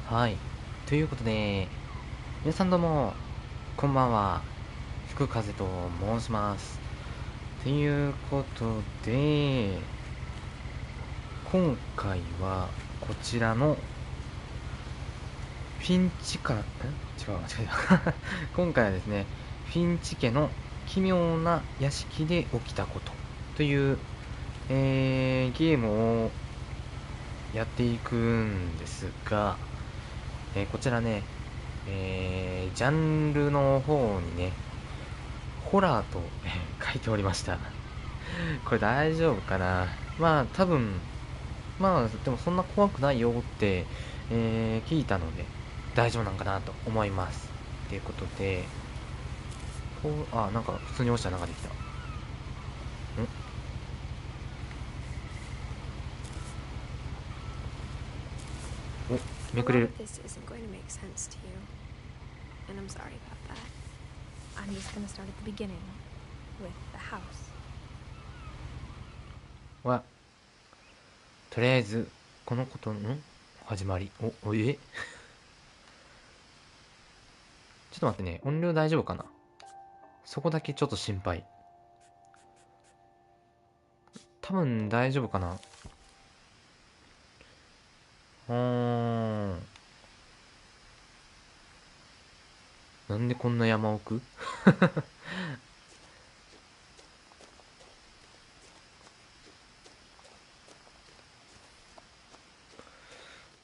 はい。ということで、皆さんどうも、こんばんは。福風と申します。ということで、今回はこちらのフィンチ家、違う、間違えた。今回はですね、フィンチ家の奇妙な屋敷で起きたことという、ゲームをやっていくんですが、こちらね、ジャンルの方にね、ホラーと、書いておりました。これ大丈夫かな。まあ多分、まあでもそんな怖くないよって、聞いたので大丈夫なんかなと思います。ということで、なんか普通に押したらなんかできた。お、め A くれ lot る。of this isn't going to make sense to you, and I'm sorry about that. I'm just going to start at the beginning with the house. は、とりあえず、このことの始まり。ちょっと待ってね。音量大丈夫かな。そこだけちょっと心配。多分大丈夫かな。うーん。なんでこんな山奥。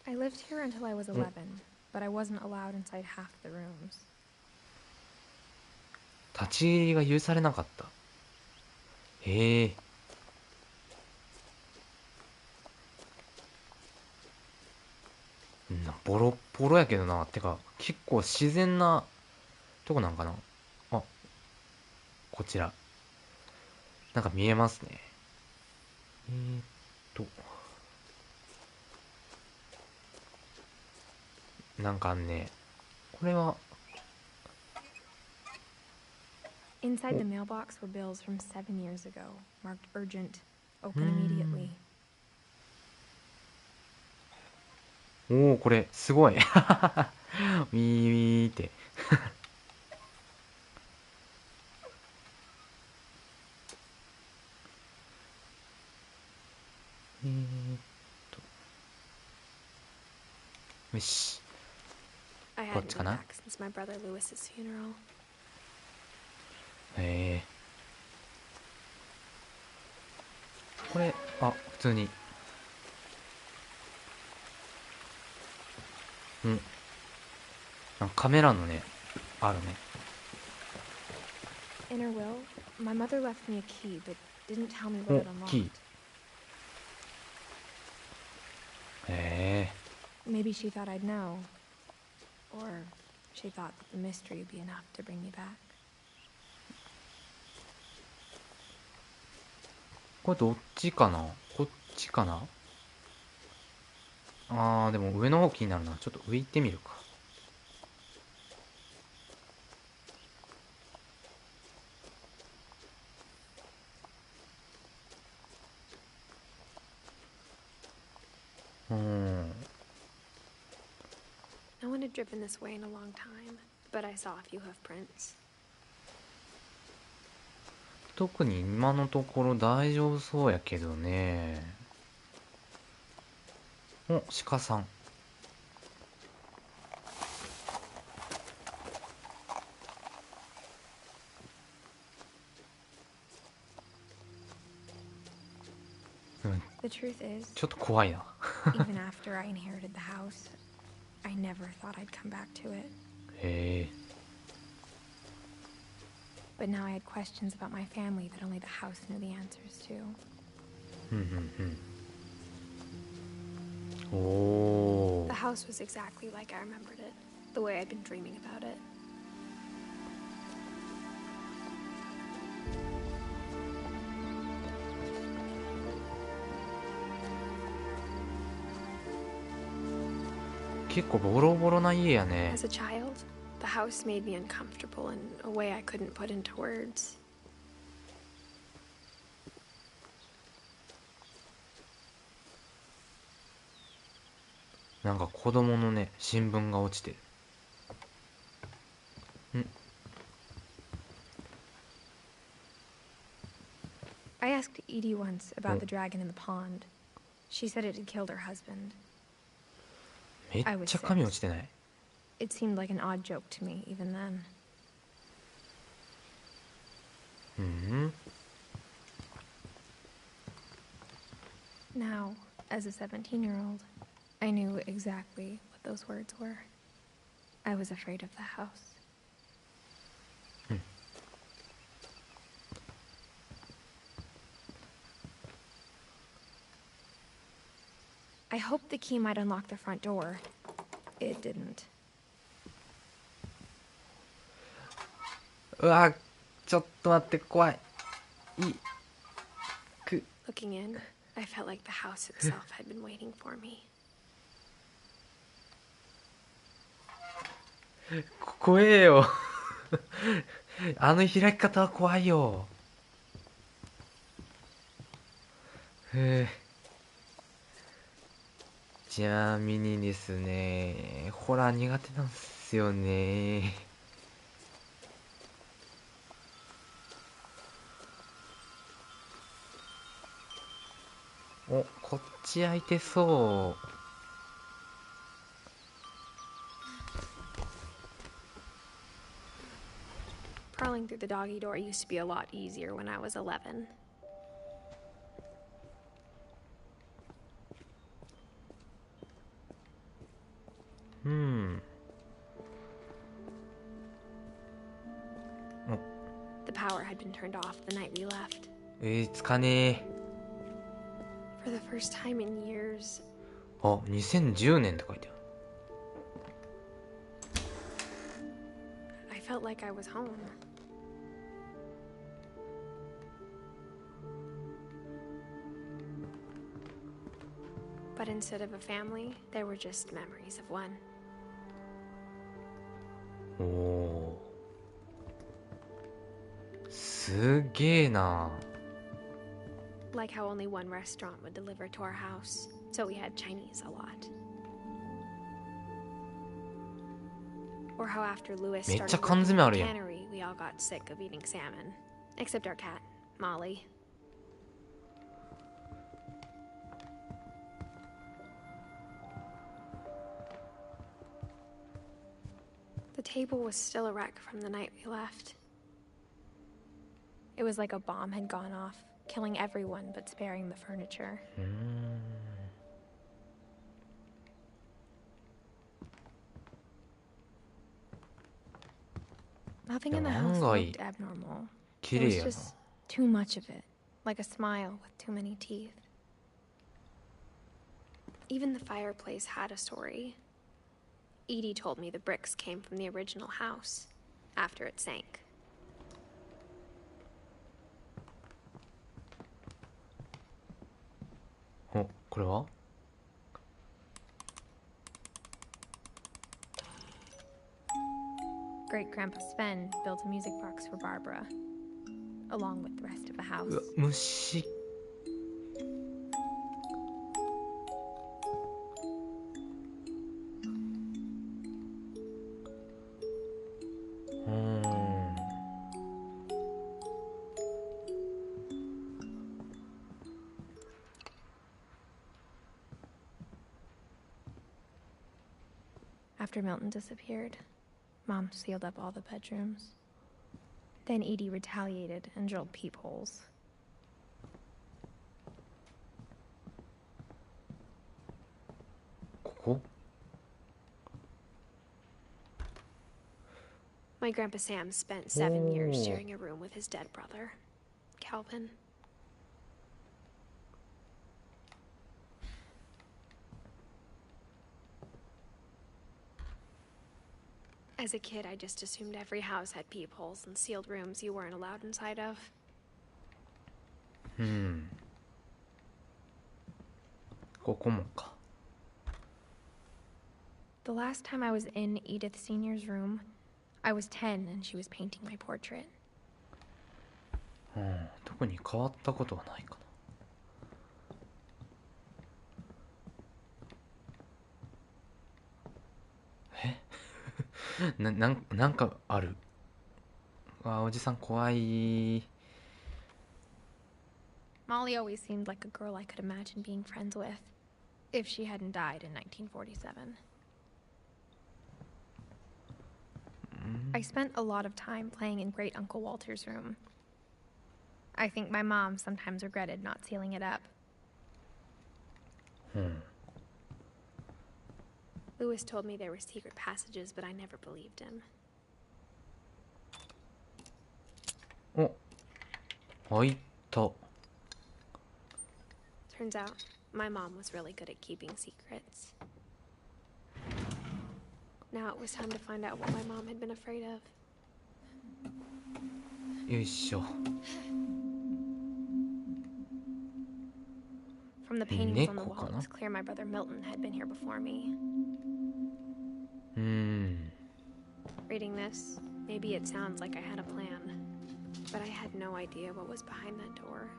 I lived here until I was お、 11, but I wasn't allowed inside half the rooms. 立ち入りが許されなかった。へえ。ボロッボロやけどな。てか、結構自然なとこなんかな。あ、こちら。なんか見えますね。えーっと、なんかあんね。これは、Inside お、the mailbox were bills from 7 years ago, marked urgent, うー open ん。immediately. おー、これ、すごい。ウィーウィーって。えーっと、よし。I こっ hadn't ちか been な。 back since my brother Lewis's funeral. へえ。これ、普通に。うん。なんかカメラのね、あるね。In her will, my mother left me a key, but didn't tell me what お、it キー。unlocked. へえ。Maybe she thought I'd know, or she thought that the mystery would be enough to bring me back. これどっちかな。こっちかな。でも上の方気になるな。ちょっと上行ってみるか。うーん。No one had driven this way in a long time, but I saw a few hoof prints. 特に今のところ大丈夫そうやけどね。お、鹿さん。うん、The truth is, ちょっと怖いな。even after I inherited the house, I never thought I'd come back to it. へえ。But now I had questions about my family that only the house knew the answers to. うんうんうん。お The ー。house was exactly like I remembered it, the way I'd been dreaming about it. 結構ボロボロな家やね。 As a child, the house made me uncomfortable in a way I couldn't put into words. なんか子供のね、新聞が落ちてる。I asked Edie once about the dragon in the pond. She said it had killed her husband. めっちゃ紙落ちてない？ It seemed like an odd joke to me even then. うん。 Now, as a 17-year-old, I knew exactly what those words were. I was afraid of the house. I hoped the key might unlock the front door. It didn't. うわ、ちょっと待って、怖い。Looking in, I felt like the house itself had been waiting for me. 怖えよ。あの開き方は怖いよ。ちなみにですね、ホラー苦手なんすよね。お、こっち開いてそう。Crawling through the doggy door used to be a lot easier when I was 11. うん。The power had been turned off the night we left. つかねえ。 For the first time in years. あ、2010年って書いてある。I felt like I was home. But instead of a family, there were just memories of one. おお。すげえな。Like how only one restaurant would deliver to our house, so we had Chinese a lot. Or how after Louis めっちゃ started 缶 working 詰あ at る the やん。 cannery, we all got sick of eating salmon. Except our cat, Molly. The table was still a wreck from the night we left. It was like a bomb had gone off, killing everyone but sparing the furniture. Nothing in the house looked abnormal. There was just too much of it, like a smile with too many teeth. Even the fireplace had a story. Edie told me the bricks came from the original house, after it sank. お、これはGreat Grandpa Sven built a music box for Barbara, along with the rest of the house. うわ、虫。After Milton disappeared, Mom sealed up all the bedrooms. Then Edie retaliated and drilled peepholes. My Grandpa Sam spent 7 years sharing a room with his dead brother, Calvin. As a kid, I just assumed every house had peepholes and sealed rooms you weren't allowed inside of. ここもか。 The last time I was in Edith Sr.'s room, I was 10 and she was painting my portrait. 特に変わったことはないかな。なんかある。わあ、おじさん怖い。 Molly always seemed like a girl I could imagine being friends with, if she hadn't died in 1947. I spent a lot of time playing in Great Uncle Walter's room. I think my mom sometimes regretted not sealing it up. Lewis told me there were secret passages, but I never believed him. お、開いた。 Turns out, my mom was really good at keeping secrets. Now it was time to find out what my mom had been afraid of. よいしょ。 From the paintings on the wall, it was clear my brother Milton had been here before me. Reading this, maybe it sounds like I had a plan, but I had no idea what was behind that door.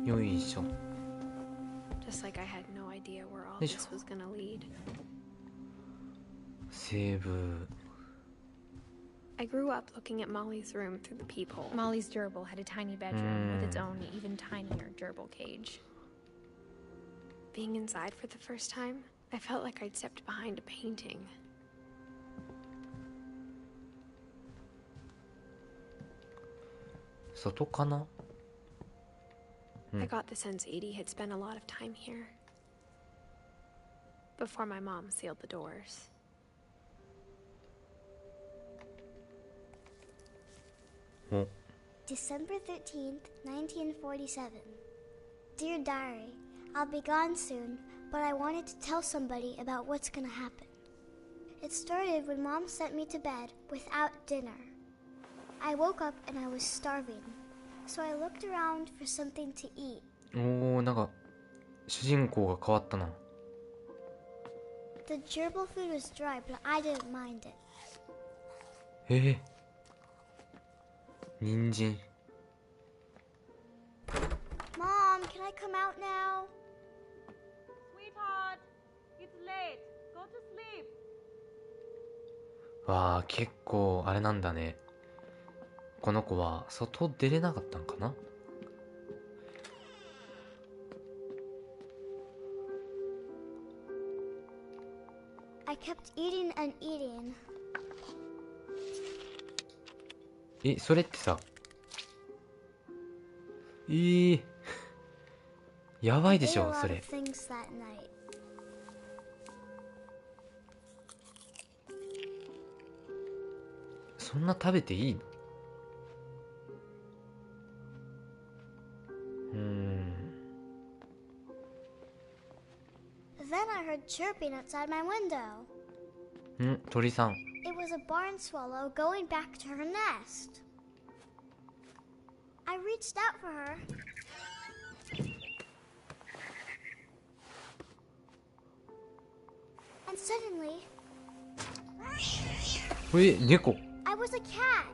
よいしょ。 Just like I had no idea where all this was gonna lead. セーブ。 I grew up looking at Molly's room through the peephole. Molly's gerbil had a tiny bedroom with its own even tinier gerbil cage. Being inside for the first time, I felt like I'd stepped behind a painting. 外かな？ I got the sense Edie had spent a lot of time here. Before my mom sealed the doors. December 13th, 1947. Dear Diary, I'll be gone soon, but I wanted to tell somebody about what's gonna happen. It started when Mom sent me to bed without dinner. I woke up and I was starving, so I looked around for something to eat. おー、なんか主人公が変わったな。 The gerbil food was dry, but I didn't mind it. 人参。 Mom, can I come out now? Sweetheart, it's late. Go to sleep. わあ、結構あれなんだね。この子は外出れなかったんかな。 I kept eating and eating. それってさ、やばいでしょ、それ。 そんな食べていいの？ Then I heard chirping outside my window. 鳥さん。 It was a barn swallow going back to her nest. I reached out for her. And suddenly, 猫。 I was a cat.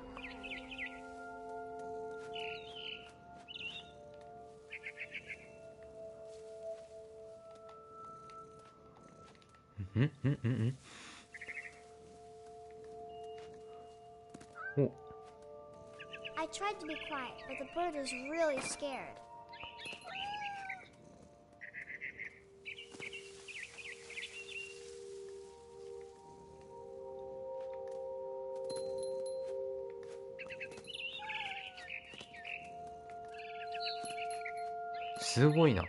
I tried to be quiet, but the bird was really scared. It's すごいな。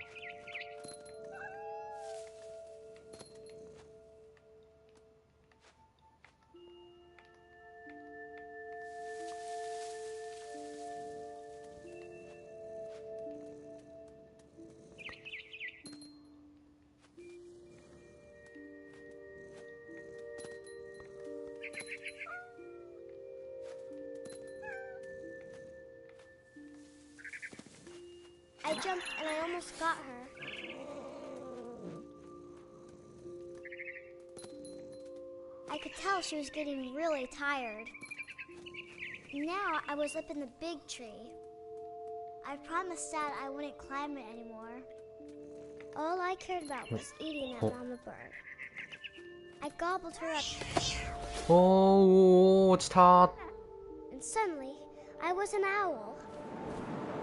I jumped and I almost got her. I could tell she was getting really tired. Now I was up in the big tree. I promised Dad I wouldn't climb it anymore. All I cared about was eating that mama bird. I gobbled her up, おー、落ちた。 and suddenly, I was an owl.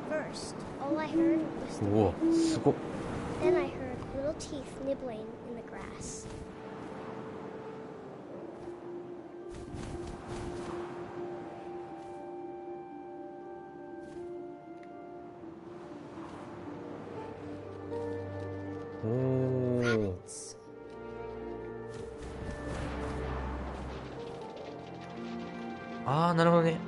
First, all I heard was the おー、すごっ。 Then I heard little teeth nibbling in the grass. Rabbits. あー、なるほどね。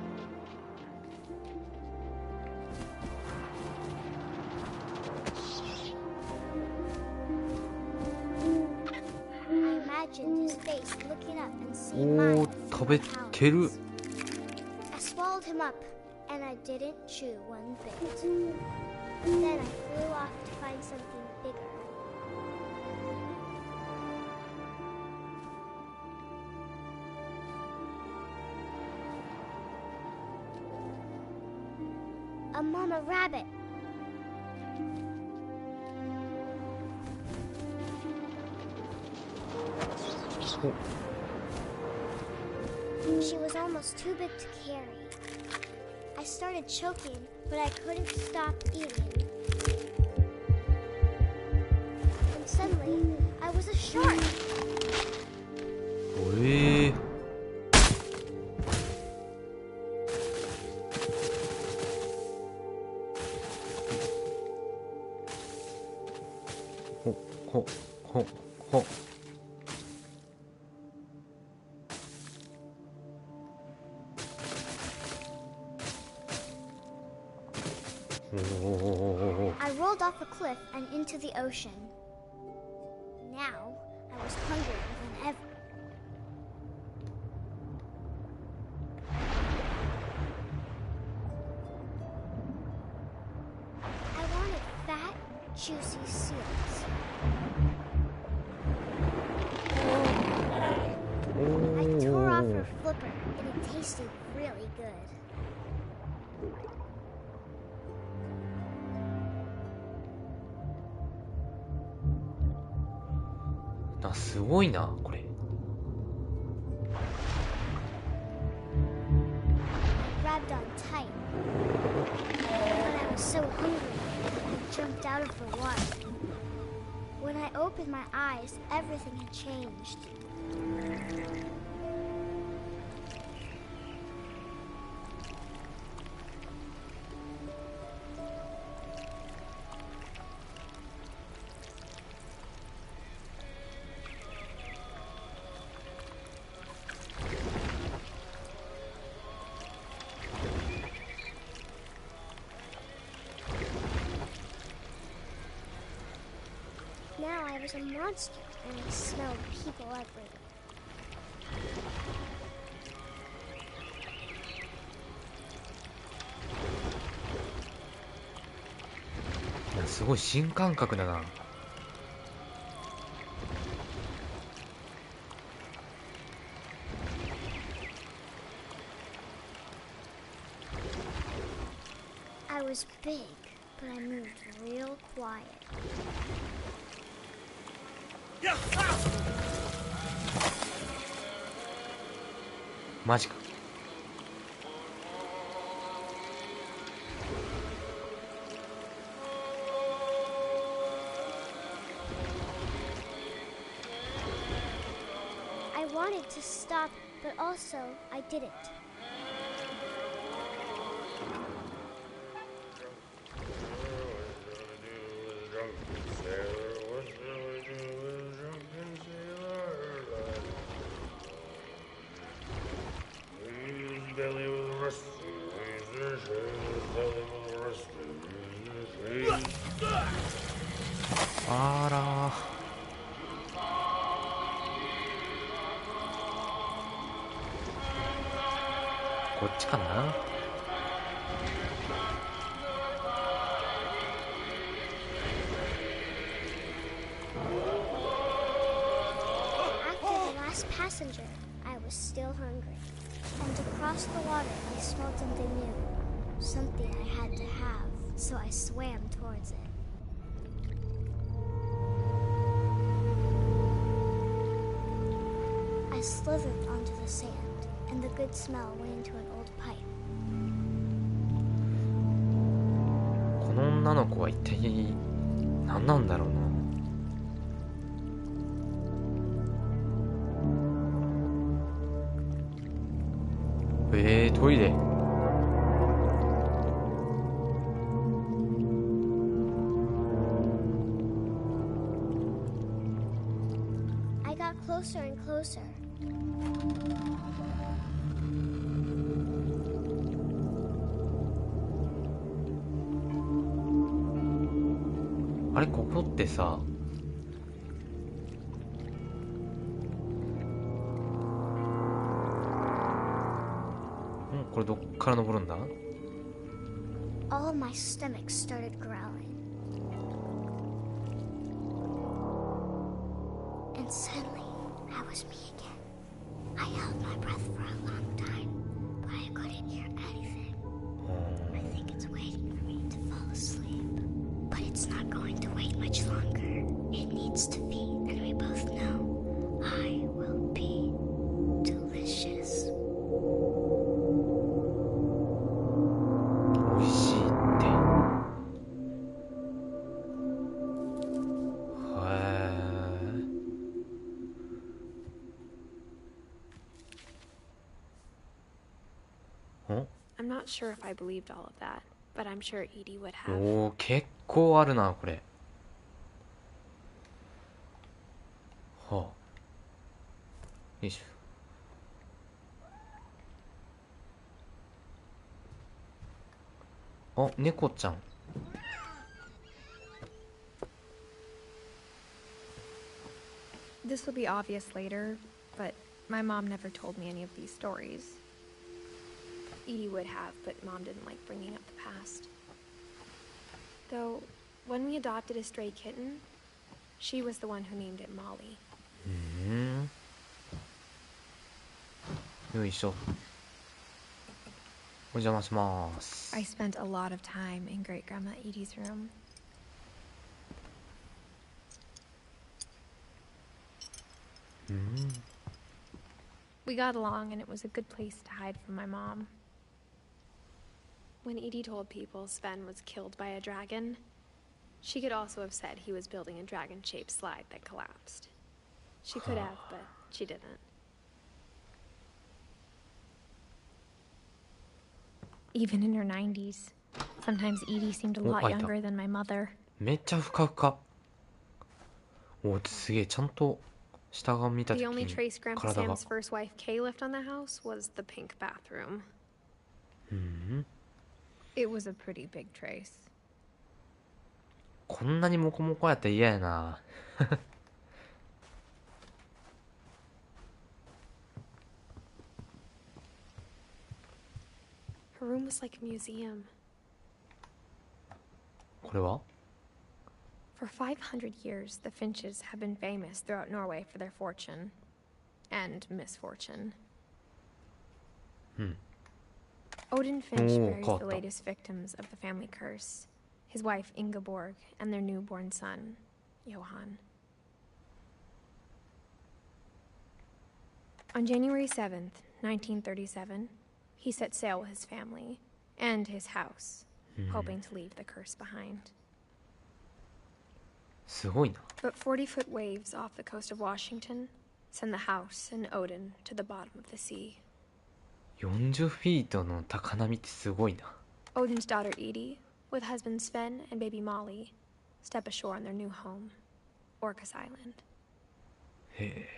I imagined his face looking up and お seeing mine ー、 through 食べ the てる。 talons. I swallowed him up, and I didn't chew one bit. Then I flew off to find something bigger. A mama rabbit. She was almost too big to carry. I started choking, but I couldn't stop eating. And suddenly, I was a shark. おえー。ほほほ。I rolled off a cliff and into the ocean. Now, I was hungrier than ever. I wanted fat, juicy seals. I tore off her flipper, and it tasted really good. あ、すごいな、これ。Grabbed on tight. But I was so hungry, I jumped out of the water. When I opened my eyes, everything had changed. Now I was a monster, and I smelled people everywhere. いや、すごい新感覚だな。I was big, but I moved real quiet. マジか。I wanted to stop, but also I didn't. rusty. Rusty. あらー、こっちかな。After the last passenger, I was still hungry. And across the water, I smelled something new. Something I had to have, so I swam towards it. slithered onto the sand, and the good smell went into an old pipe. この女の子は一体何なんだろうな。トイレ。I got closer and closer. あれ、ここってさ、これどっから登るんだ？ All my stomach started growling. And suddenly, I was me again. I held my breath for a long time, but I couldn't hear anything. I think it's waiting for me to fall asleep. But it's not going to wait much longer. It needs to be, and we both know I will be delicious. 美味しいって。I'm not sure if I believed all of that, but I'm sure Edie would have. おー、結構あるなこれ。はあ。よいしょ。あ、猫ちゃん。This will be obvious later, but my mom never told me any of these stories. Edie would have, but Mom didn't like bringing up the past. Though, when we adopted a stray kitten, she was the one who named it Molly. よいしょ。お邪魔します。 I spent a lot of time in Great Grandma Edie's room. We got along, and it was a good place to hide from my mom. When Edie told people Sven was killed by a dragon, she could also have said he was building a dragon-shaped slide that collapsed. She could have, but she didn't. Even in her 90s, sometimes Edie seemed a lot younger than my mother. めっちゃふかふか。お、すげえ、ちゃんと下が見た時 The に only trace Grandpa 体が。 Sam's first wife Kay left on the house was the pink bathroom. It was a pretty big trace. こんなにモコモコやったら嫌やな。Her room was like a museum. これは For 500 years, the Finches have been famous throughout Norway for their fortune and misfortune. Odin Finch buries the latest victims of the family curse, his wife Ingeborg and their newborn son, Johan. On January 7th, 1937, he set sail with his family and his house, hoping to leave the curse behind. すごいな。 But 40-foot waves off the coast of Washington send the house and Odin to the bottom of the sea. 40フィートの高波ってすごいな。 Odin's daughter Edie, with husband Sven and baby Molly, step ashore on their new home, Orcas Island. へえ。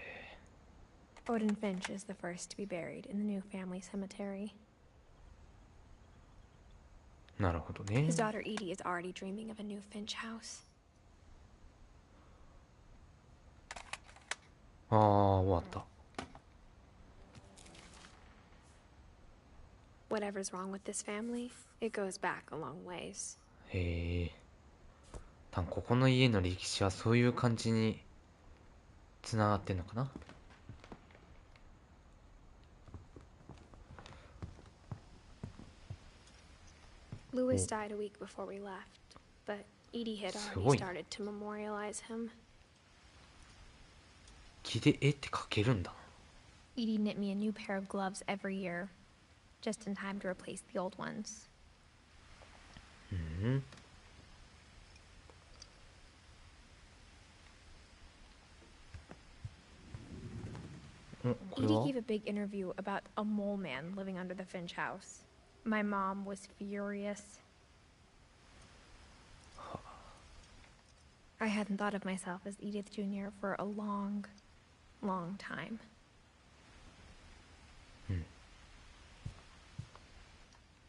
Odin Finch is the first to be buried in the new family cemetery. なるほどね。 His daughter Edie is already dreaming of a new Finch house. ああ、終わった。 Whatever's wrong with this family, it goes back a long ways. へえ。多分ここの家の歴史はそういう感じにつながってんのかな。 Louis died a week before we left, but Edie had already started to memorialize him. 木で絵って描けるんだ。Edie knit me a new pair of gloves every year, just in time to replace the old ones. これ Edie は gave a big interview about a mole man living under the Finch house. My mom was furious. I hadn't thought of myself as Edith Jr. for a long, long time.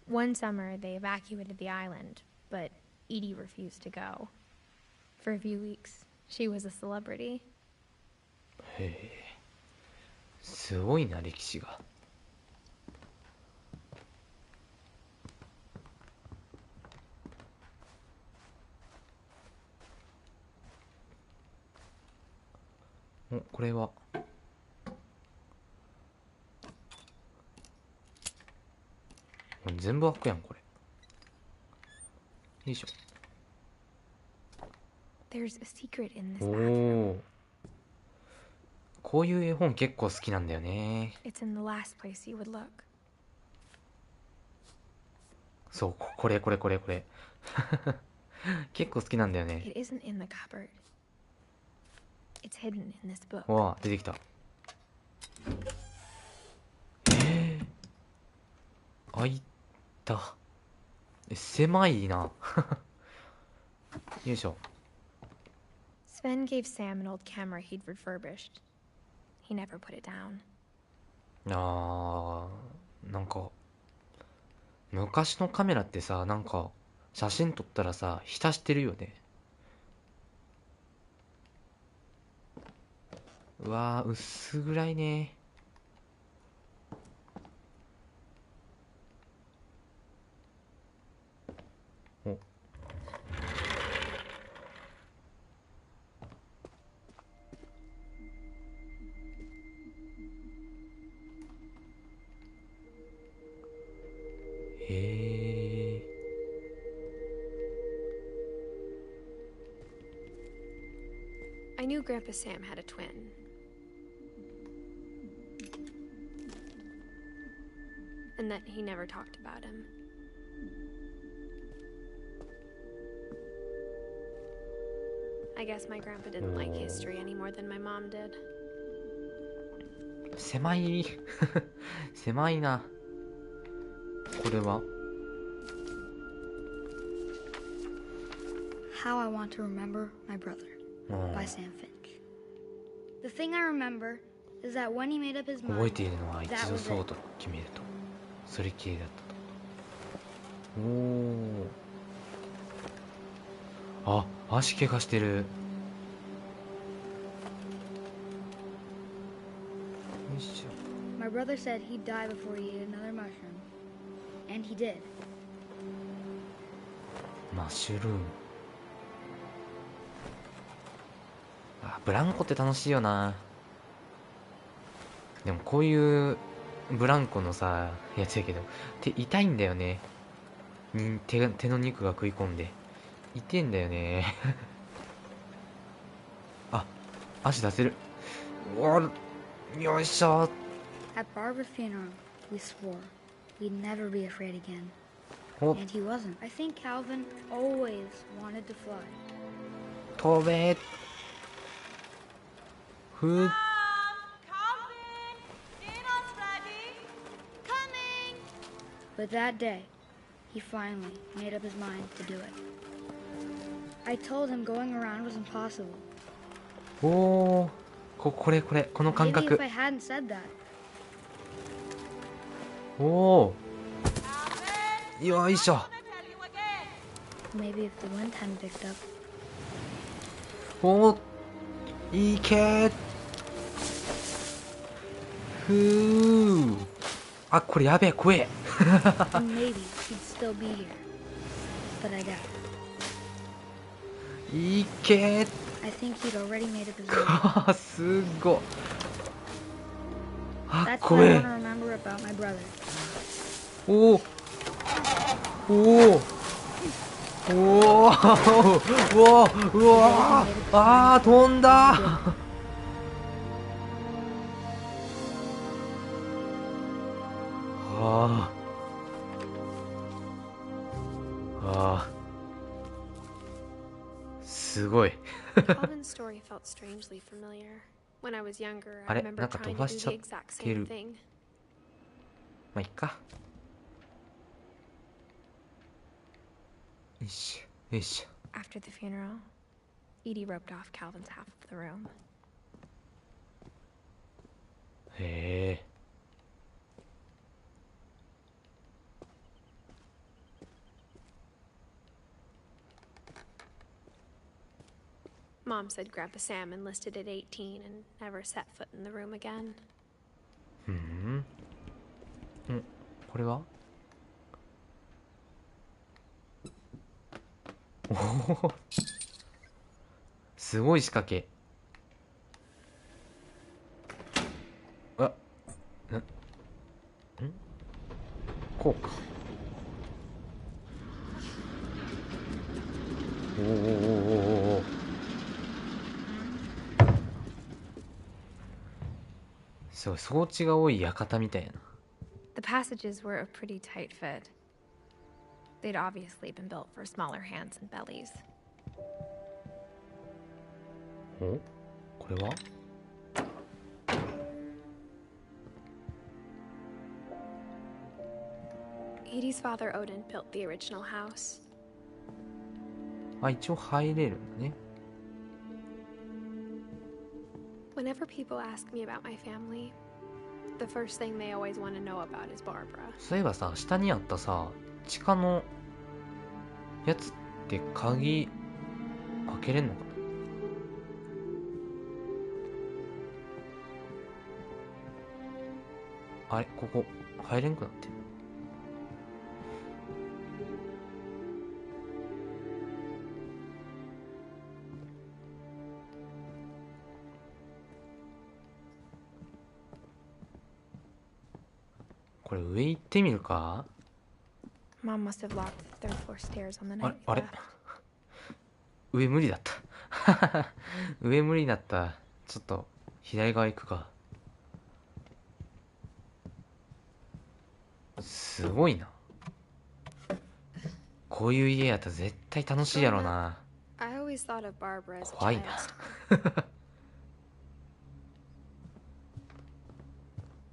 One summer, they evacuated the island, but Edie refused to go. For a few weeks, she was a celebrity. へえ、すごいな歴史が。これは全部開くやんこれ。よいしょ。 There's a secret in this お bathroom. お、こういう絵本結構好きなんだよね。 It's in the last place you would look. そう、これ結構好きなんだよね。 It isn't in the cupboard. It's hidden in this book. わあ、出てきた。開いた。狭いな。よいしょ。 Sven gave Sam an old camera he'd refurbished. He never put it down. なんか昔のカメラってさ、なんか写真撮ったらさ浸してるよね。うわー、薄暗いね。お、へえ。 I knew Grandpa Sam had a twin. And that he never talked about him. I guess my grandpa didn't like history any more than my mom did. 狭い。狭いな。これは How I Want to Remember My Brother by Sam Finch. The thing I remember is that when he made up his 覚え mind, ているのは一 that 度 was そう it. と決めるとそれきりだったと。おお、あ、足怪我してる。よいしょ。 My brother said he'd die before he ate another mushroom. And he did. マッシュルーム。あ、ブランコって楽しいよな。でもこういうブランコのさやつやけど手痛いんだよね。手の肉が食い込んで痛いんだよね。あ、足出せる。よいしょ。 At Barbara's funeral, we swore we'd never be afraid again. お、 And he wasn't. I think Calvin always wanted to fly. 飛べ。ふっ。 Calvin! Dinner's ready. Coming! But that day, he finally made up his mind to do it. I told him going around was impossible. おお、これこの感 Maybe 覚 if。I hadn't said that. おお、よいしょ。 I'm gonna tell you again. Maybe if the wind hadn't picked up. おお、いけ。ふう。あ、これやべえ、怖え。 And maybe he'd still be here. But I doubt it. いけ。 I think he'd already made up his mind. すっご。あ、 That's what 怖 I え want。to remember about my brother. おおおおおおうわうわあー飛んだ。ああ、すごい。 Calvin's story felt strangely familiar. When I was younger, I あれ、 remember なんか trying 飛 to ば do しちゃ the っ exact て same る。 thing. まあいっか。よいしょよいしょ。 After the funeral, Edie roped off Calvin's half of the room. へえ。Mom said Grandpa Sam enlisted at 18 and never set foot in the room again. うん。これは？おお。すごい仕掛け。あ、こうか。おお。すごい装置が多い館みたいな。 The passages were a pretty tight fit. They'd obviously been built for smaller hands and bellies. お、これは？ Edie's father Odin built the original house. あ、一応入れるんだね。 Whenever people ask me about my family, the first thing they always want to know about is Barbara. そういえばさ、下にあったさ、地下のやつって鍵開けれんのかな？あれ、ここ入れんくなってる。これ上行ってみるか？ Mom must have locked the third floor stairs on the あ night れ we あれ left. 上無理だった。上無理だった。ちょっと左側行くか。すごいな。こういう家やったら絶対楽しいやろな。 I always thought of Barbara as a 怖い child な。 star.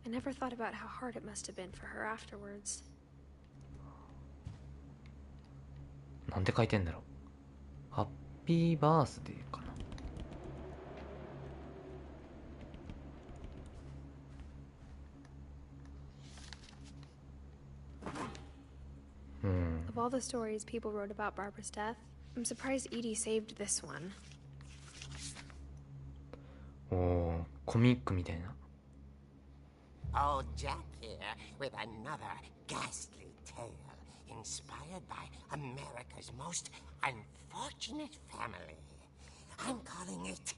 I never thought about how hard it must have been for her afterwards. なんて書いてんだろう。ハッピーバースデーかな。Of all the stories people wrote about Barbara's death, I'm surprised Edie saved this one. おー、コミックみたいな。 Old Jack here with another ghastly tale inspired by America's most unfortunate family. I'm calling it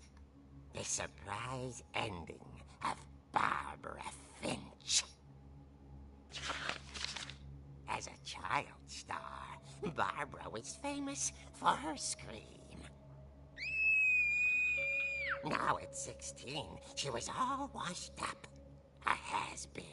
The Surprise Ending of Barbara Finch. As a child star, Barbara was famous for her scream. Now at 16, she was all washed up. A has-been.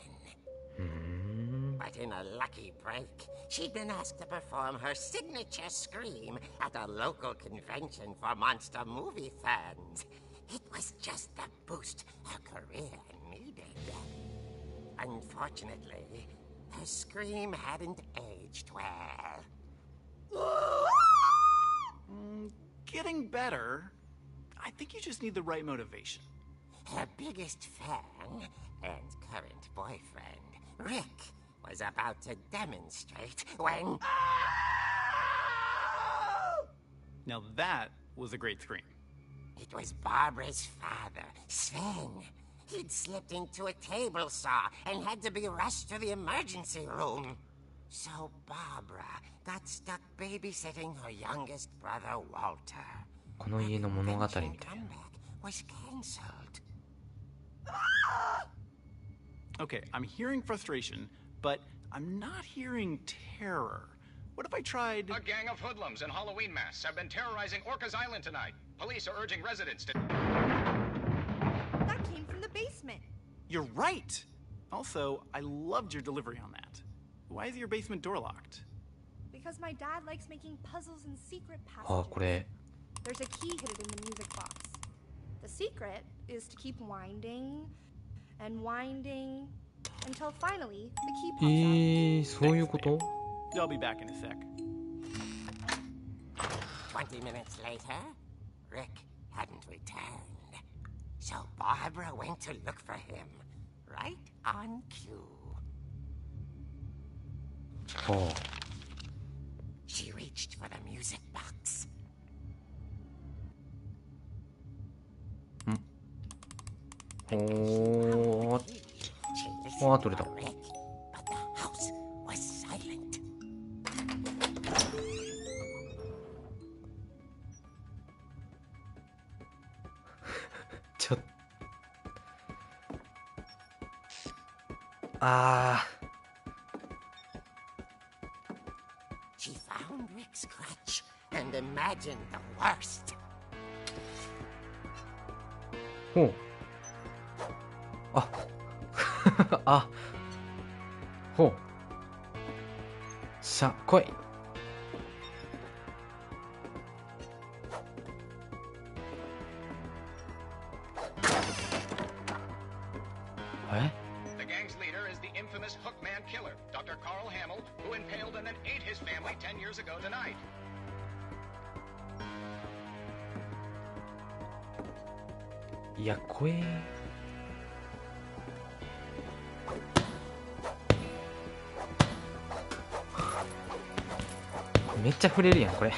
But in a lucky break, she'd been asked to perform her signature scream at a local convention for monster movie fans. It was just the boost her career needed. Unfortunately, her scream hadn't aged well. Getting better. I think you just need the right motivation. Her biggest fan and current boyfriend, Rick, was about to demonstrate when... Now that was a great scream. It was Barbara's father, Sven. He'd slipped into a table saw and had to be rushed to the emergency room. So Barbara got stuck babysitting her youngest brother, Walter. この家の物語みたいな。 Was cancelled. Okay, I'm hearing frustration, but I'm not hearing terror. What if I tried... A gang of hoodlums in Halloween masks have been terrorizing Orcas Island tonight. Police are urging residents to... That came from the basement. You're right! Also, I loved your delivery on that. Why is your basement door locked? Because my dad likes making puzzles and secret あ、こ passages. れ There's a key hidden in the music box. The secret is to keep winding and winding until finally the key pops out. そういうこと？ I'll be back in a sec. 20 minutes later, Rick hadn't returned. So Barbara went to look for him, right on cue. は She reached for the music box. あ。おー。 She Oh, listened取れた。 for Rick, but the house was silent. ちょっあ She found Rick's crutch and imagined the worst. ほう。ああ、ほう。しゃ、来い。え？ The gang's leader is the infamous Hookman killer, Dr. Carl Hamill, who impaled and then ate his family 10 years ago tonight. いや、怖え。めっちゃ触れるやん、これ。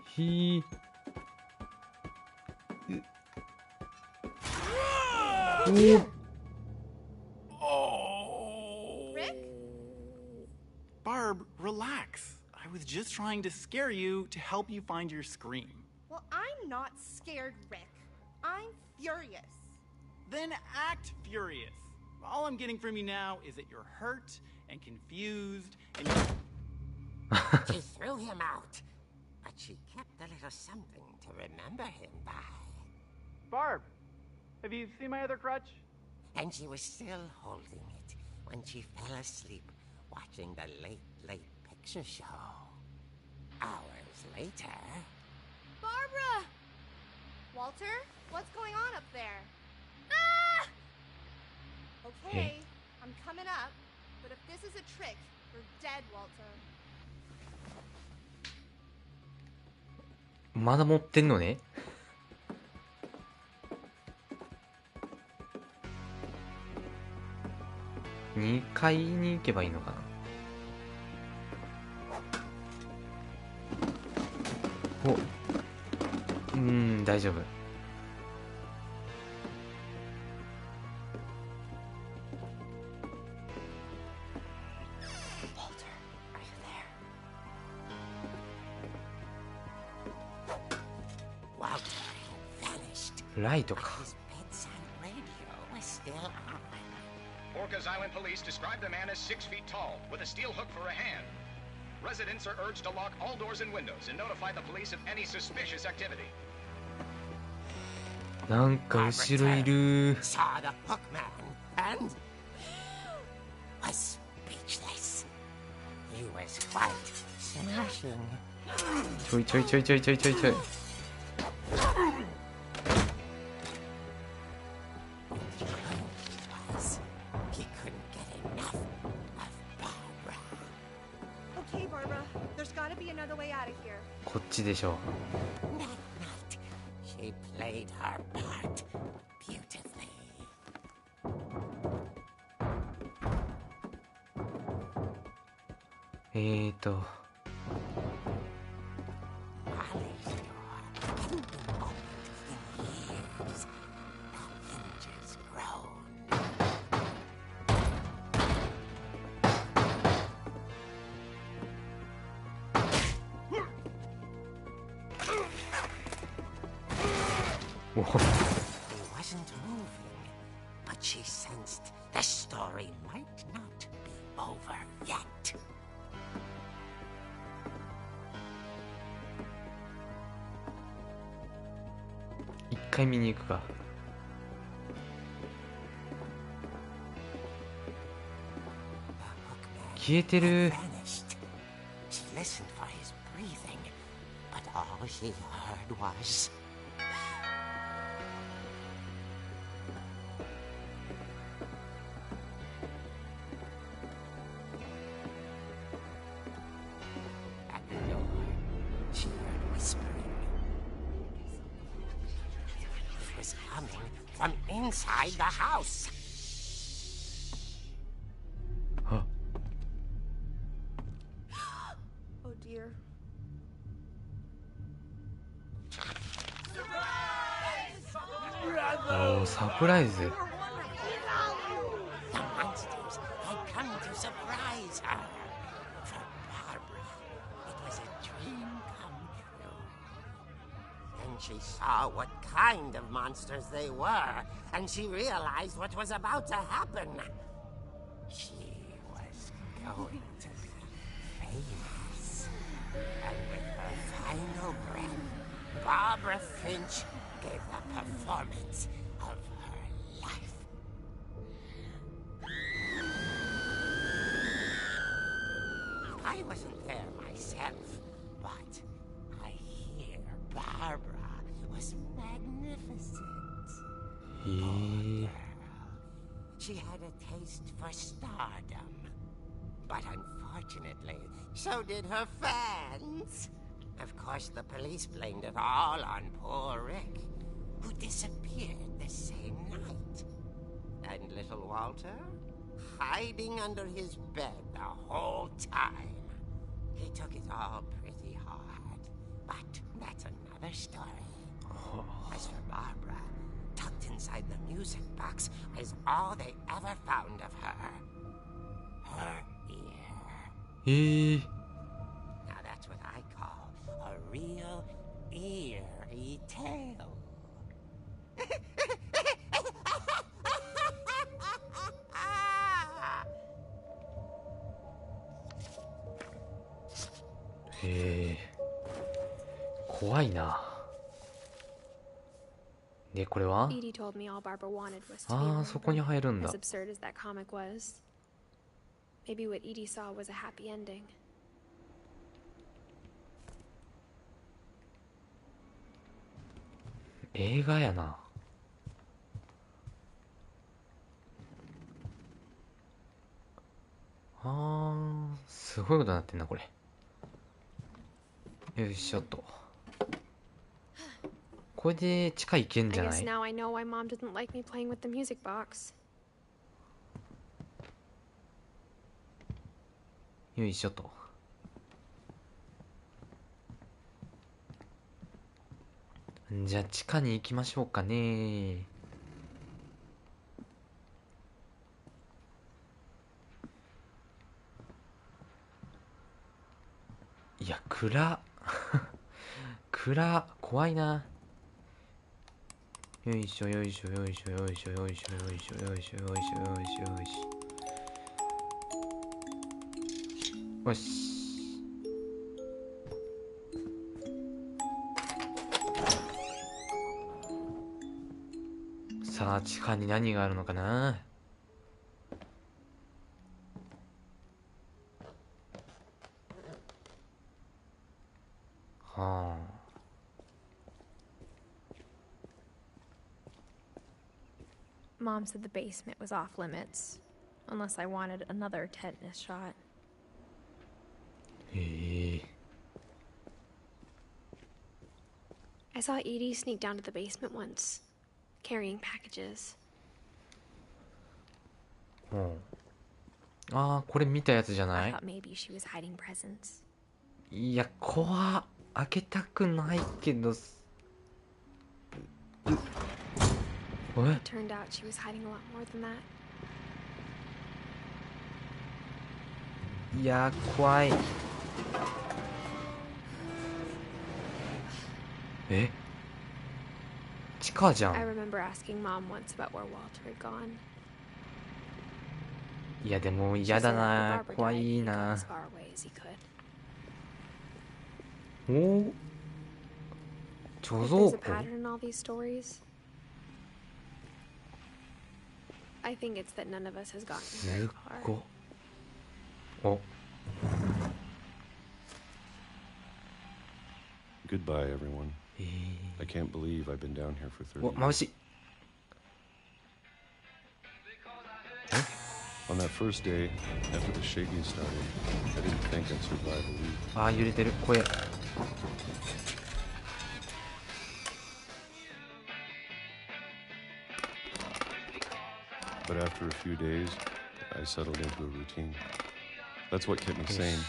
ひー。Rick? Barb, relax. I was just trying to scare you to help you find your scream. Well, I'm not scared, Rick. I'm furious. Then act furious. All I'm getting from you now is that you're hurt and confused and She threw him out, but she kept a little something to remember him by. Barb, have you seen my other crutch? And she was still holding it when she fell asleep watching the late picture show. Hours later... Barbara! Walter, what's going on up there? Ah! Okay, I'm coming up, but if this is a trick, we're dead, Walter. まだ持ってんのね。2階に行けばいいのかな。お、大丈夫。ライトか。 Orcas Island police describe the man as 6 feet tall, with a steel hook for a hand. Residents are urged to lock all doors and windows and notify the police of any suspicious activity. なんか後ろいる。 Saw the hookman and was speechless. He was quite smashing. ちょいちょいちょいちょいちょいちょいちょい。 He couldn't get enough of Barbara. Okay, Barbara, there's gotta be another way out of here. こっちでしょ。 That night, she played her part beautifully. Molly's door hadn't been opened in years. The hinges groaned. He wasn't moving, but she sensed the story might not be over yet. 回見に行くか。消えてる。From inside the house. Huh. Oh dear. Oh, surprise. The monsters had come to surprise her. For Barbara, it was a dream come true. Then she saw what kind of monsters they were, and she realized what was about to happen. She was going to be famous. And with her final breath, Barbara Finch gave the performance of her life. I wasn't there myself, but I hear Barbara was magnificent. Yeah. She had a taste for stardom. But unfortunately, so did her fans. Of course, the police blamed it all on poor Rick, who disappeared the same night. And little Walter, hiding under his bed the whole time. He took it all pretty hard, but that's another story. As for Barbara, tucked inside the music box is all they ever found of her. Her ear. Now that's what I call a real eerie tale.怖いな。で、これは？ Edie told me all Barbara wanted was to be ああ、そこに入るんだ。 as absurd as that comic was. Maybe what Edie saw was a happy ending. 映画やな。すごいことになってんなこれ。よいしょっと。これで地下行けんじゃない？ I guess now I know why Mom didn't like me playing with the music box. よいしょと。じゃあ地下に行きましょうかね。いや暗暗怖いな。よいしょよいしょよいしょよいしょよいしょよいしょよいしょよいしょよいしょよいしょ。よし。さあ地下に何があるのかな。はあ。Mom said the basement was off limits, unless I wanted another tetanus shot. へえ。 I saw Edie sneak down to the basement once, carrying packages. うん。ああこれ見たやつじゃな I い？ thought maybe she was hiding presents. いや怖っ。開けたくないけど。え？ It turned out she was hiding a lot more than that. いや怖い。え？地下じゃ I ん。 remember asking Mom once about where Walter had gone. いやでも She 嫌 said だ after な。 Barbara 怖 died, い he got な as。far away as he could. おお。貯 If 蔵 there's a 庫 pattern in all these stories, I think it's that none of us has gotten す very っ far. ご。お、 Goodbye, everyone. I can't believe I've been down here for 30お、眩 years. しい。 On that first day, after the shaking started, I didn't think I'd survive a week. あー、揺れてる。声。 But after a few days, I settled into a routine. That's what kept me sane.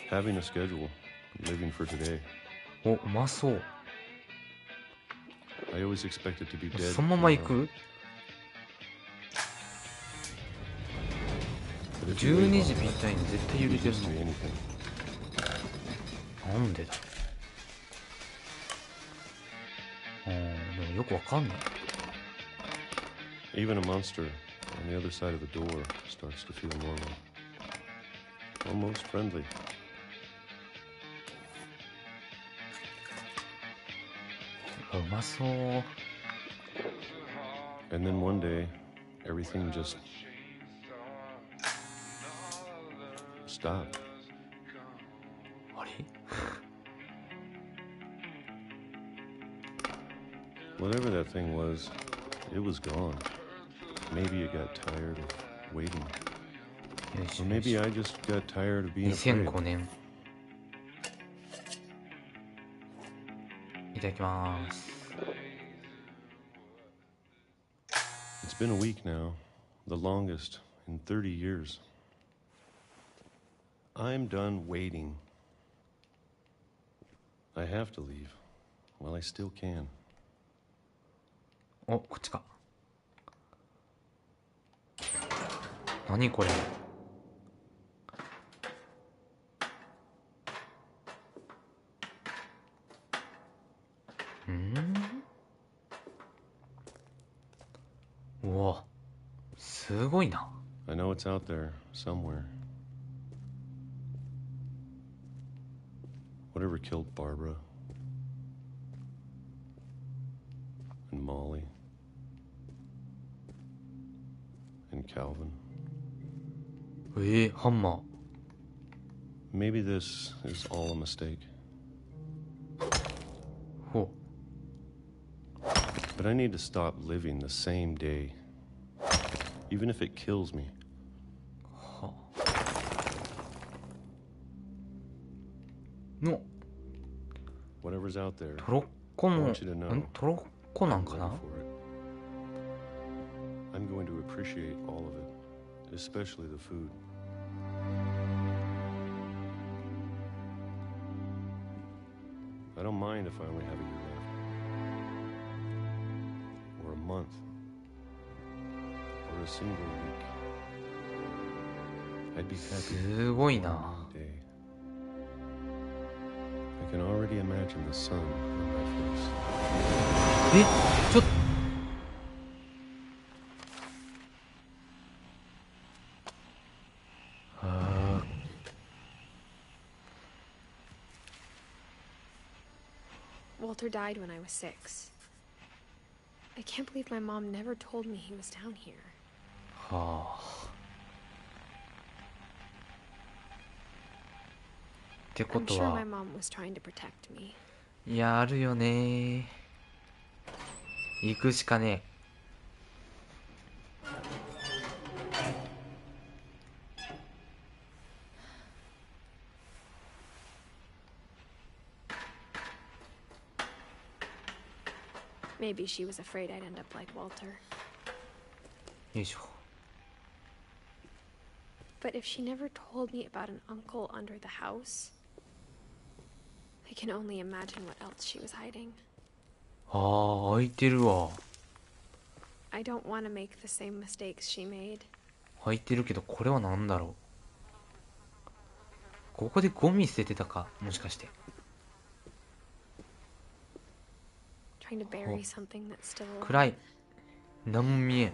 Having a schedule, living for today. お、うまそう。 I always expected to be dead. そのまま行 tomorrow. く But if you wait 12 long 時ぴ enough, ったりに絶対揺 you れて can る see の。 anything. なんでだ。でもよくわかんない。 Even a monster on the other side of the door starts to feel normal. Almost friendly. うまそう。 And then one day, everything just stopped. あれ Whatever that thing was, it was gone. Maybe it got tired of waiting. よいし Or ょよいし maybe ょ。 I just got tired of being afraid. 2005年。いただきます。 It's been a week now, the longest in 30 years. I'm done waiting. I have to leave. Well, I still can. お、こっちか。何これ。うわ、すごいな。 I know it's out there somewhere. Whatever killed Barbara and Molly and Calvin. ハンマー。 Maybe this is all a mistake. ほ But I need to stop living the same day, even if it kills me. う。はの、 Whatever's out there, トロッコ I の、 want you to know. トロッコなんか I'm な ready for it. I'm going to appreciate all of it, especially the food. I don't mind if I only have a year left. Or a month. Or a single week. I'd be happy すごい for な。 one day. I can already imagine the sun on my face. ちょっと。 Walter died when I was 6. I can't believe my mom never told me he was down here. はあ。ってこ I'm と sure my は、 mom was trying to protect me. いや、あるよね。行くしかね Maybe she was afraid I'd end up like Walter. え。よいしょ。 But if she never told me about an uncle under the house, I can only imagine what else she was hiding. ああ、開いてるわ。 I don't want to make the same mistakes she made. 開いてるけど、これは何だろう。ここでゴミ捨ててたか、もしかして。 Trying to bury something that's still alive. 暗い。何も見えん。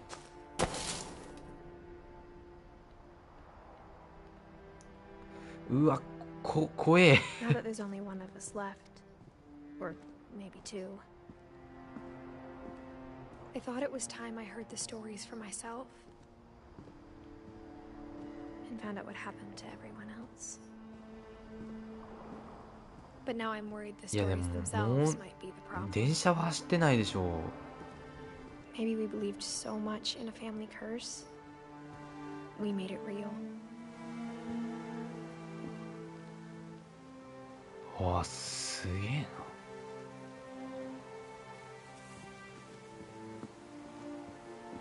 うわ、怖え。 Now that there's only one of us left, or maybe two, I thought it was time I heard the stories for myself and found out what happened to everyone else. But now I'm worried the いやで stories もも themselves う might be the problem. 電車は走ってないでしょ Maybe we believed so much in a family curse, we made it real. う。わあ、すげえ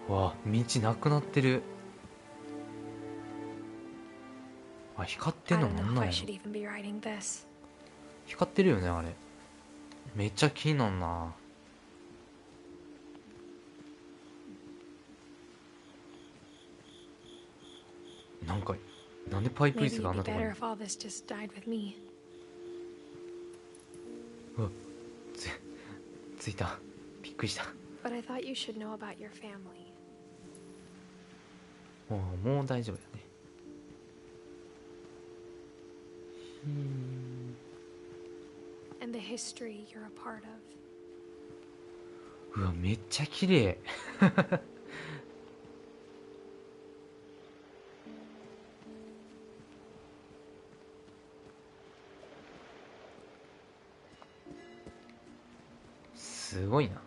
な。わあ、道なくなってる。あ、光ってん I の don't なん know な if ん I や should ろ。 even be writing this. 光ってるよね、あれ。めっちゃ気になんな。なんか、なんでパイプ椅 Maybe 子があん it'd な be ところ better に。 if all this just died with me. うわ、ついた。びっくりした。 But I thought you should know about your family. もう大丈夫だね。And the history you're a part of. うわ、めっちゃ綺麗。すごいな。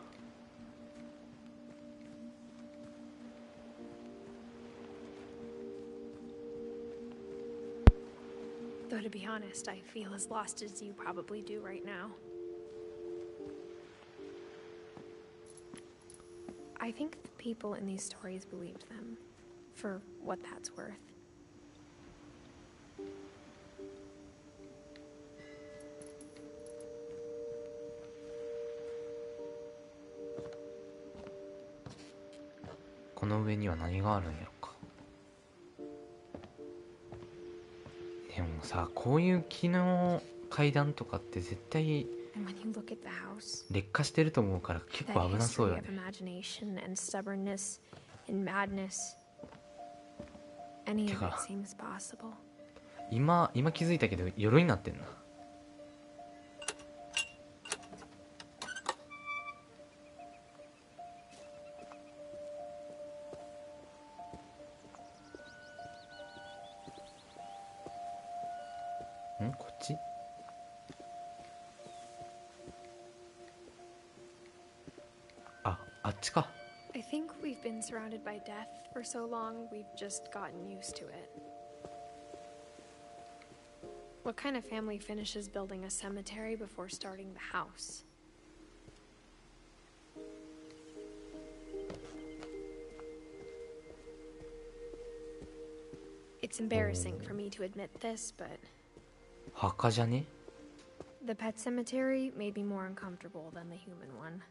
Though to be honest, I feel as lost as you probably do right now. I think the people in these stories believed them, for what that's worth.「この上には何があるんやろか」。でもさ、こういう木の階段とかって絶対 And when you look at the house, 劣化してると思うから結構 that 危なそう history よ of ね。 imagination and stubbornness and madness, any of it Teka. seems possible. 今気づいたけど夜になってんな。こっち？あっちか。 I think we've been surrounded by death for so long, we've just gotten used to it. What kind of family finishes building a cemetery before starting the house? It's embarrassing for me to admit this, but 墓じゃね？ the pet cemetery made me more uncomfortable than the human one.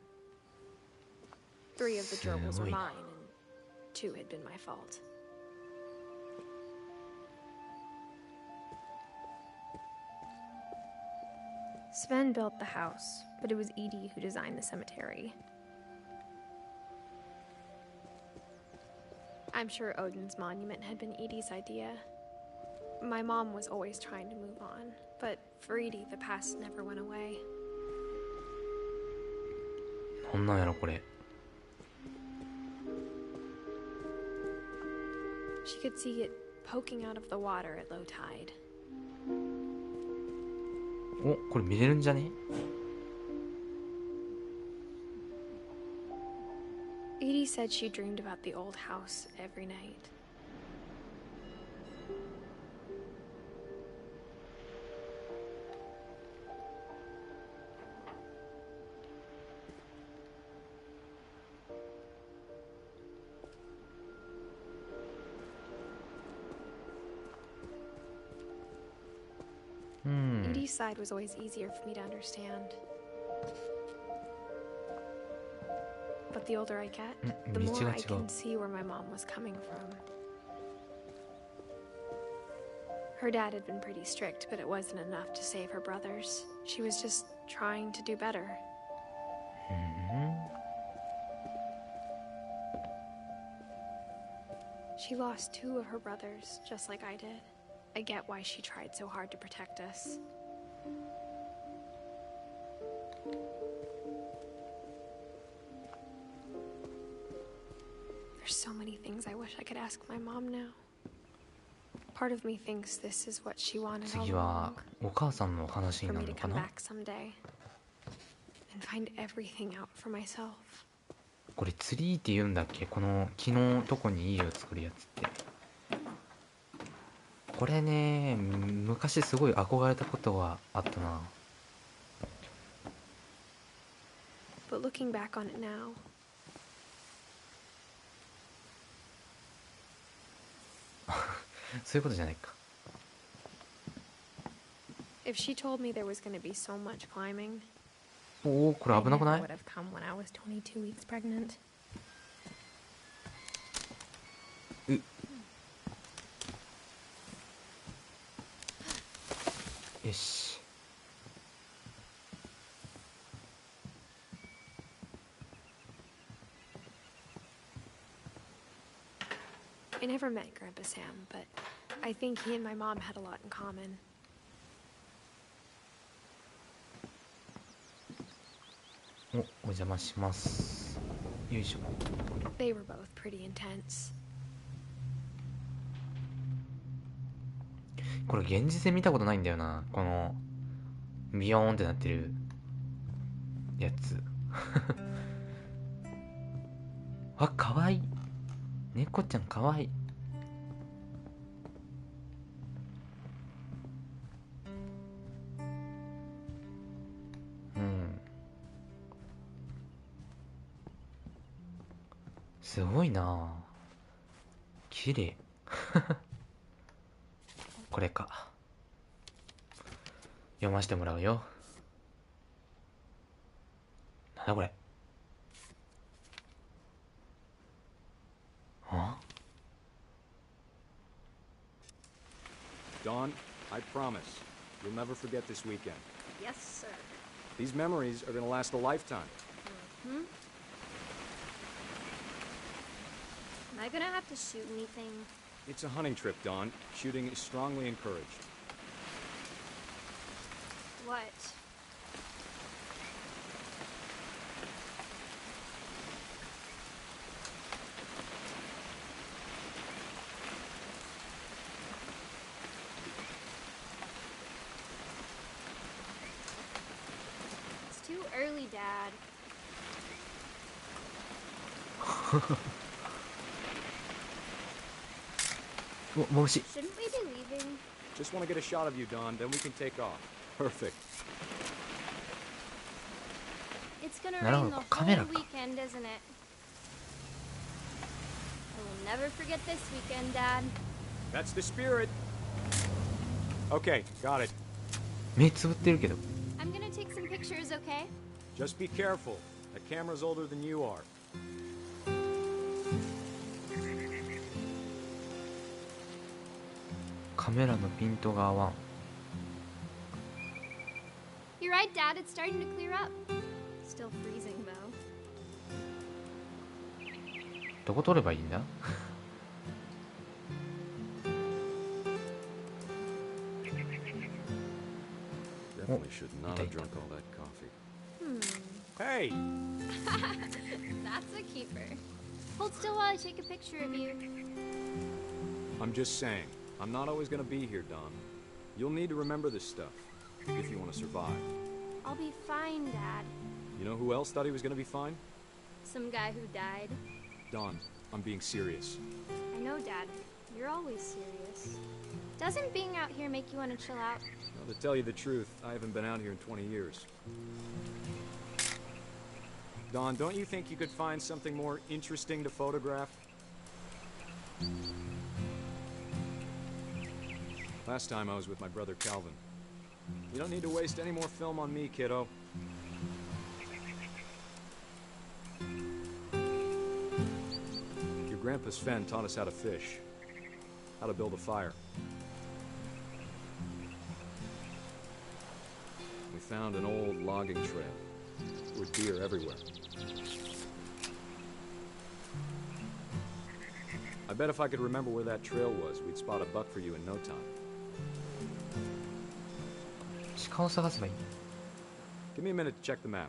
3 of the gerbils were mine, and 2 had been my fault. Sven built the house, but it was Edie who designed the cemetery. I'm sure Odin's monument had been Edie's idea. My mom was always trying to move on, but for Edie, the past never went away. なんなんやろこれ。 She could see it poking out of the water at low tide. お、これ見れるんじゃね？ Edie said she dreamed about the old house every night. Edie's side was always easier for me to understand. But the older I get, the more I can see where my mom was coming from. Her dad had been pretty strict, but it wasn't enough to save her brothers. She was just trying to do better. She lost 2 of her brothers, just like I did. I get why she tried so hard to protect us. There's so many things I wish I could ask my mom now. Part of me thinks this is what she wanted all 次は along. お母さんの話に For な me る to のか come な。 back someday and find everything out for myself. これツリーって言うんだっけ、この木のとこに家を作るやつって。これね、昔すごい憧れたことがあったな。But looking back on it now, そういうことじゃないか。 if she told me there was going to be so much climbing, おお、これ危なくな I い？ would have come when I was 22 weeks pregnant. よし。 I never met Grandpa Sam, but I think he and my mom had a lot in common. お邪魔します。よいしょ。 They were both pretty intense. これ現実で見たことないんだよな。このビヨーンってなってるやつ。あ、かわいい。猫ちゃんかわいい。うん。すごいな。綺麗。これか。読ませてもらうよ。なんだこれ。は？ Dawn, I promise, you'll never forget this weekend. Yes, sir. These memories are gonna last a lifetime. Hmm? Am I gonna have to shoot anything? It's a hunting trip, Dawn. Shooting is strongly encouraged. What? It's too early, Dad. お、帽子。 Shouldn't we be leaving? Just want to get a shot of you, Dawn, then we can take off. Perfect. It's gonna No, rain the camera. whole weekend, isn't it? I will never forget this weekend, Dad. That's the spirit. Okay, got it. 目つぶってるけど。 I'm gonna take some pictures, okay? Just be careful. That camera's older than you are. カメラのピントが合わん。 You're right, Dad. It's starting to clear up. Still freezing, though. どこ撮ればいいんだ？ Definitely should not have drunk all that coffee. Hey! That's a keeper. Hold still while I take a picture of you. I'm just saying, I'm not always gonna be here, Dawn. You'll need to remember this stuff, if you want to survive. I'll be fine, Dad. You know who else thought he was gonna be fine? Some guy who died. Dawn, I'm being serious. I know, Dad. You're always serious. Doesn't being out here make you want to chill out? Well, to tell you the truth, I haven't been out here in 20 years. Dawn, don't you think you could find something more interesting to photograph? Last time I was with my brother Calvin. You don't need to waste any more film on me, kiddo. Your grandpa Sven taught us how to fish, how to build a fire. We found an old logging trail with deer everywhere. I bet if I could remember where that trail was, we'd spot a buck for you in no time. 鹿を探せばいい。 Give me a minute to check the map.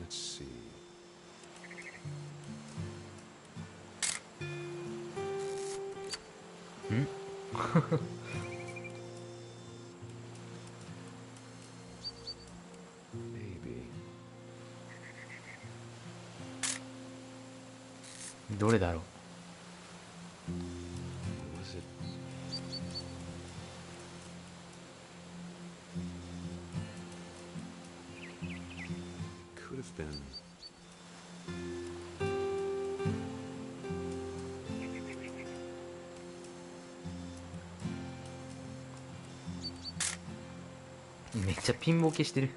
Let's see. Maybe. どれだろう。 Was it? Could have been.めっちゃピンボケしてる。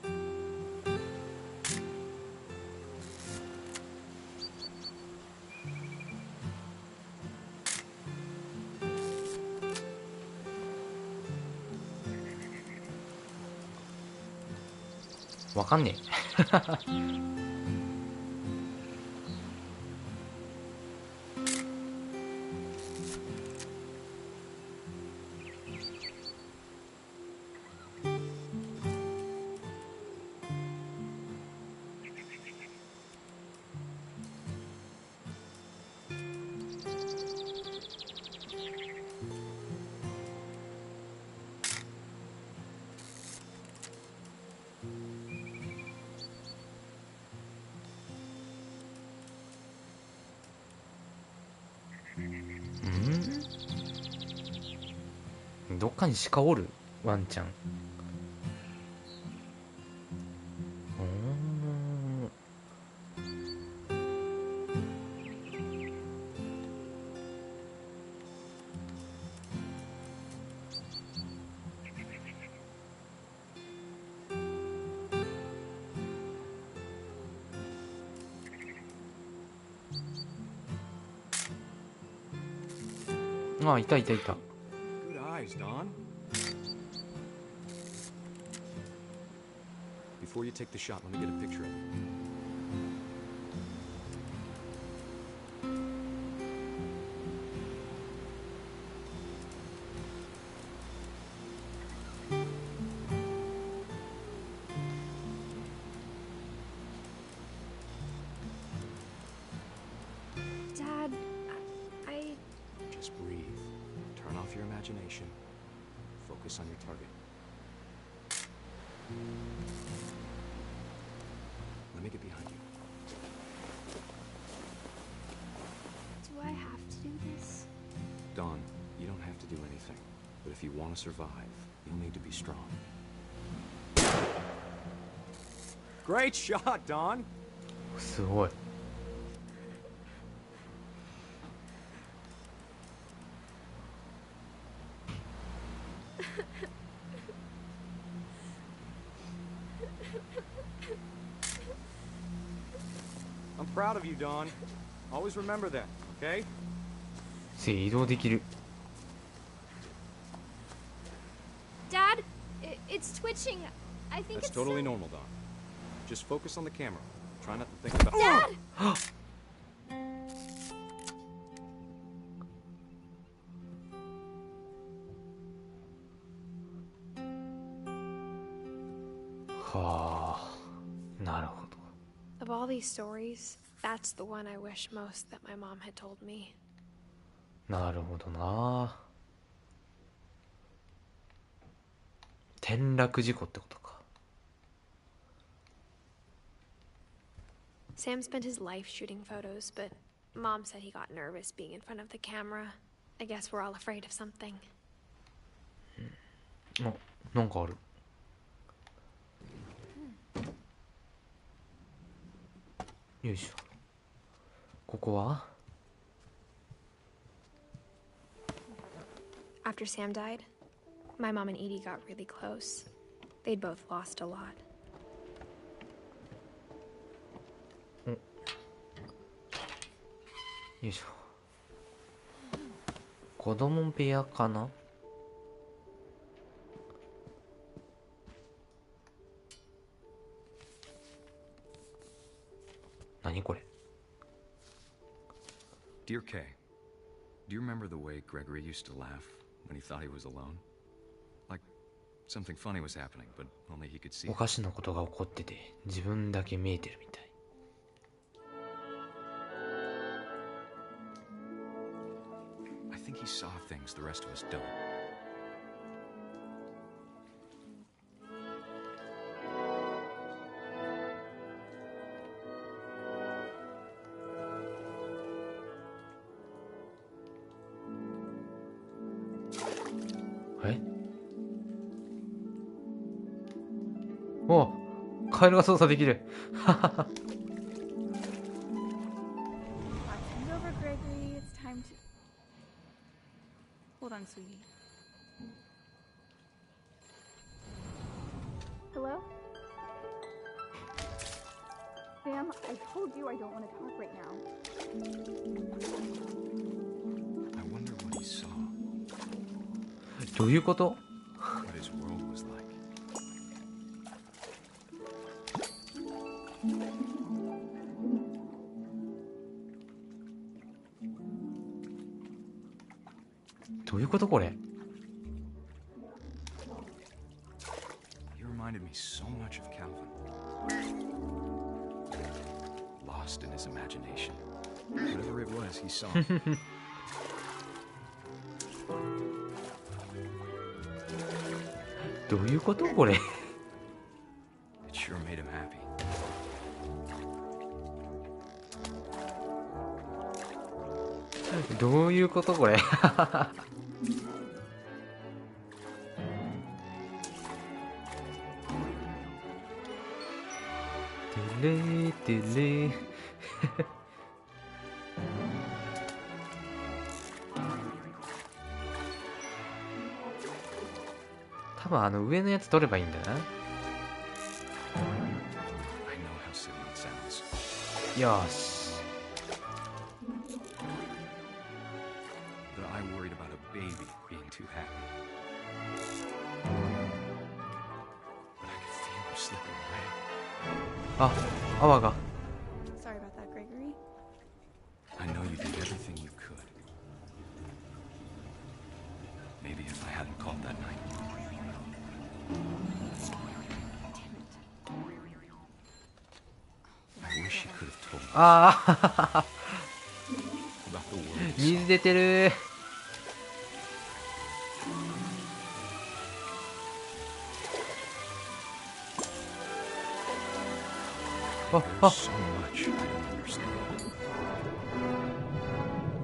わかんねえ。どっかに鹿おるワンちゃん。あ、いたいたいた。 Good eyes, Don. Before you take the shot, let me get a picture of it. Dad, I... Just breathe. Turn off your imagination. Focus on your target. Let me get behind you. Do I have to do this? Dawn, you don't have to do anything. But if you want to survive, you'll need to be strong. Great shot, Dawn! すごい。 I'm proud of you, Dawn. Always remember that, okay? 移動できる。 Dad, it's twitching. I think That's it's totally some- normal, Dawn. Just focus on the camera. Try not to think about. Dad! はあ、なるほど。 Of all these stories, that's the one I wish most that my mom had told me. なるほどな。転落事故ってことか。 Sam spent his life shooting photos, but Mom said he got nervous being in front of the camera. I guess we're all afraid of something. あ、なんかある。よいしょ。ここは After Sam died, my mom and Edie got really close. They'd both lost a lot. よいしょ。子供部屋かな。何これ。 Dear Kay, do you remember the way Gregory used to laugh when he thought he was alone? Like something funny was happening, but only he could see お it. かしなことが起こってて自分だけ見えてるみたい。 I think he saw things the rest of us don't.え？お、カエルが操作できる。ははは。 It's over, Gregory. It's time to. Hold on, sweetie. Hello? Sam, I told you I don't want to talk right now. I wonder what he saw. どういうこと？ What his world was like. どういうことこれ？ He reminded me so much of Calvin. Lost in his imagination. Whatever it was, he saw. どういうことこれ？ It sure made him happy. どういうことこれ？ てれーてれー。多分上のやつ取ればいいんだな。 I know how silly it sounds. よーし。 But I worried about a baby being too happy. But I could feel him slipping away. あ、泡が。 Sorry about that, Gregory. I know you did everything you could. Maybe if I hadn't called that night. I wish he could have told me ああ。 about the world he 水 saw. 出てる。 あ、 There's あ、 so much I don't understand.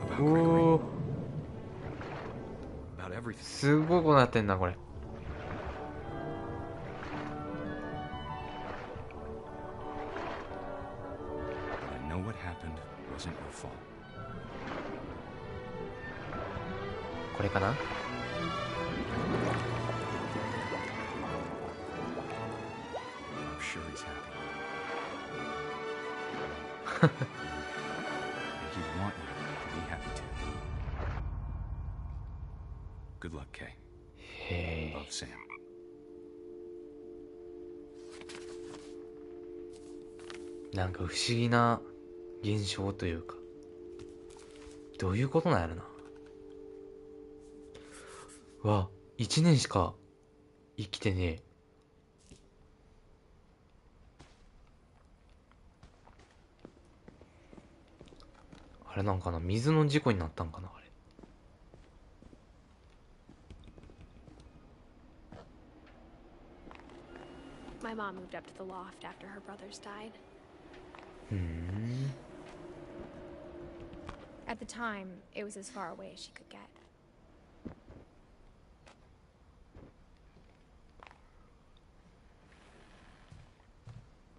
About お Gregory, お。 about everything. すごいことなってんなこれ。 But I know what happened wasn't your fault. これかな。 I'm sure he's happy. And he'd want you to be happy too. Good luck, Kay. へえ。 Love, Sam. なんか不思議な現象というか、どういうことなんやろな。わ、1年しか生きてねえ。あれなんかな、水の事故になったんかな、あれ。 My mom moved up to the loft after her brothers died. ふーん。 At the time, it was as far away as she could get.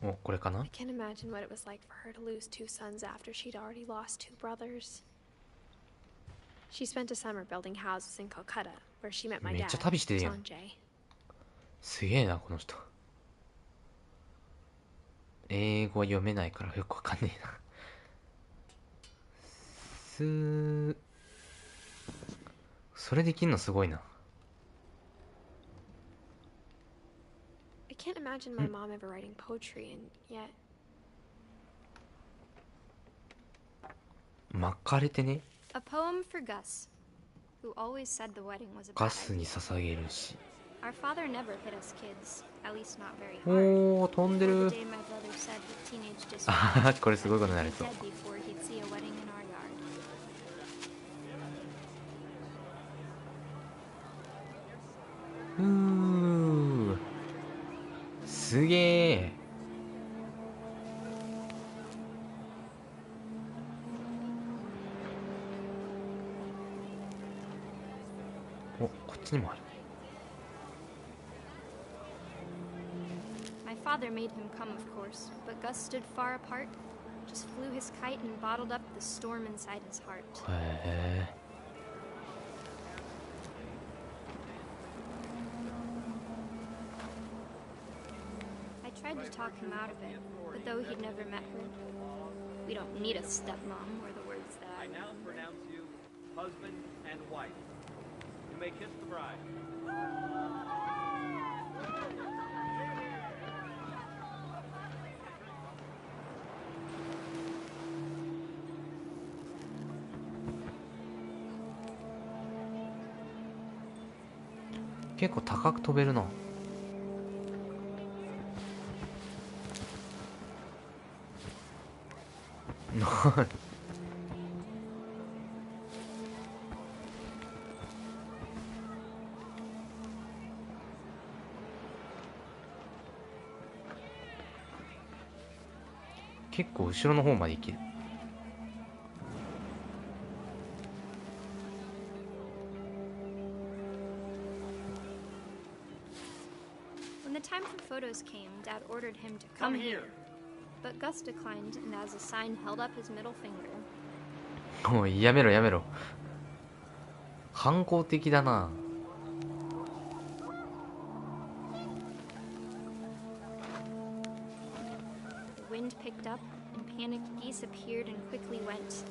お、これかな。 I can't imagine what it was like for her to lose two sons after she'd already lost two brothers. She spent a summer building houses in Calcutta, where she met my めっ dad, ちゃ旅してるやん。 Sanjay. すげえなこの人。英語は読めないからよくわかんねえな。それできんのすごいな。 I can't imagine my mom ever writing poetry, and yet 巻かれてね。 A poem for Gus, who always said the wedding was a ガ bad スに idea. 捧げるし。 Our father never hit us kids, at least not very お hard. ー、飛んで Or る the。day my brother said that teenage あ disrespect これすごいことにな would り be そう。 dead before he'd see a wedding in our yard. すげえ。お、こっちにもある。 My father made him come, of course, but Gus stood far apart, just flew his kite and bottled up the storm inside his heart. へえ。 I tried to talk him out of it, but though he'd never met her, we don't need a stepmom, were the words that I now remember. pronounce you husband and wife. You may kiss the bride. 結構高く飛べるな。結構後ろの方まで行ける。 When the time for photos came, Dad ordered him to come here. But Gus declined, and as a sign held up his middle finger. おい、やめろやめろ。反抗的だな。 The wind picked up, and panicked geese appeared and quickly went.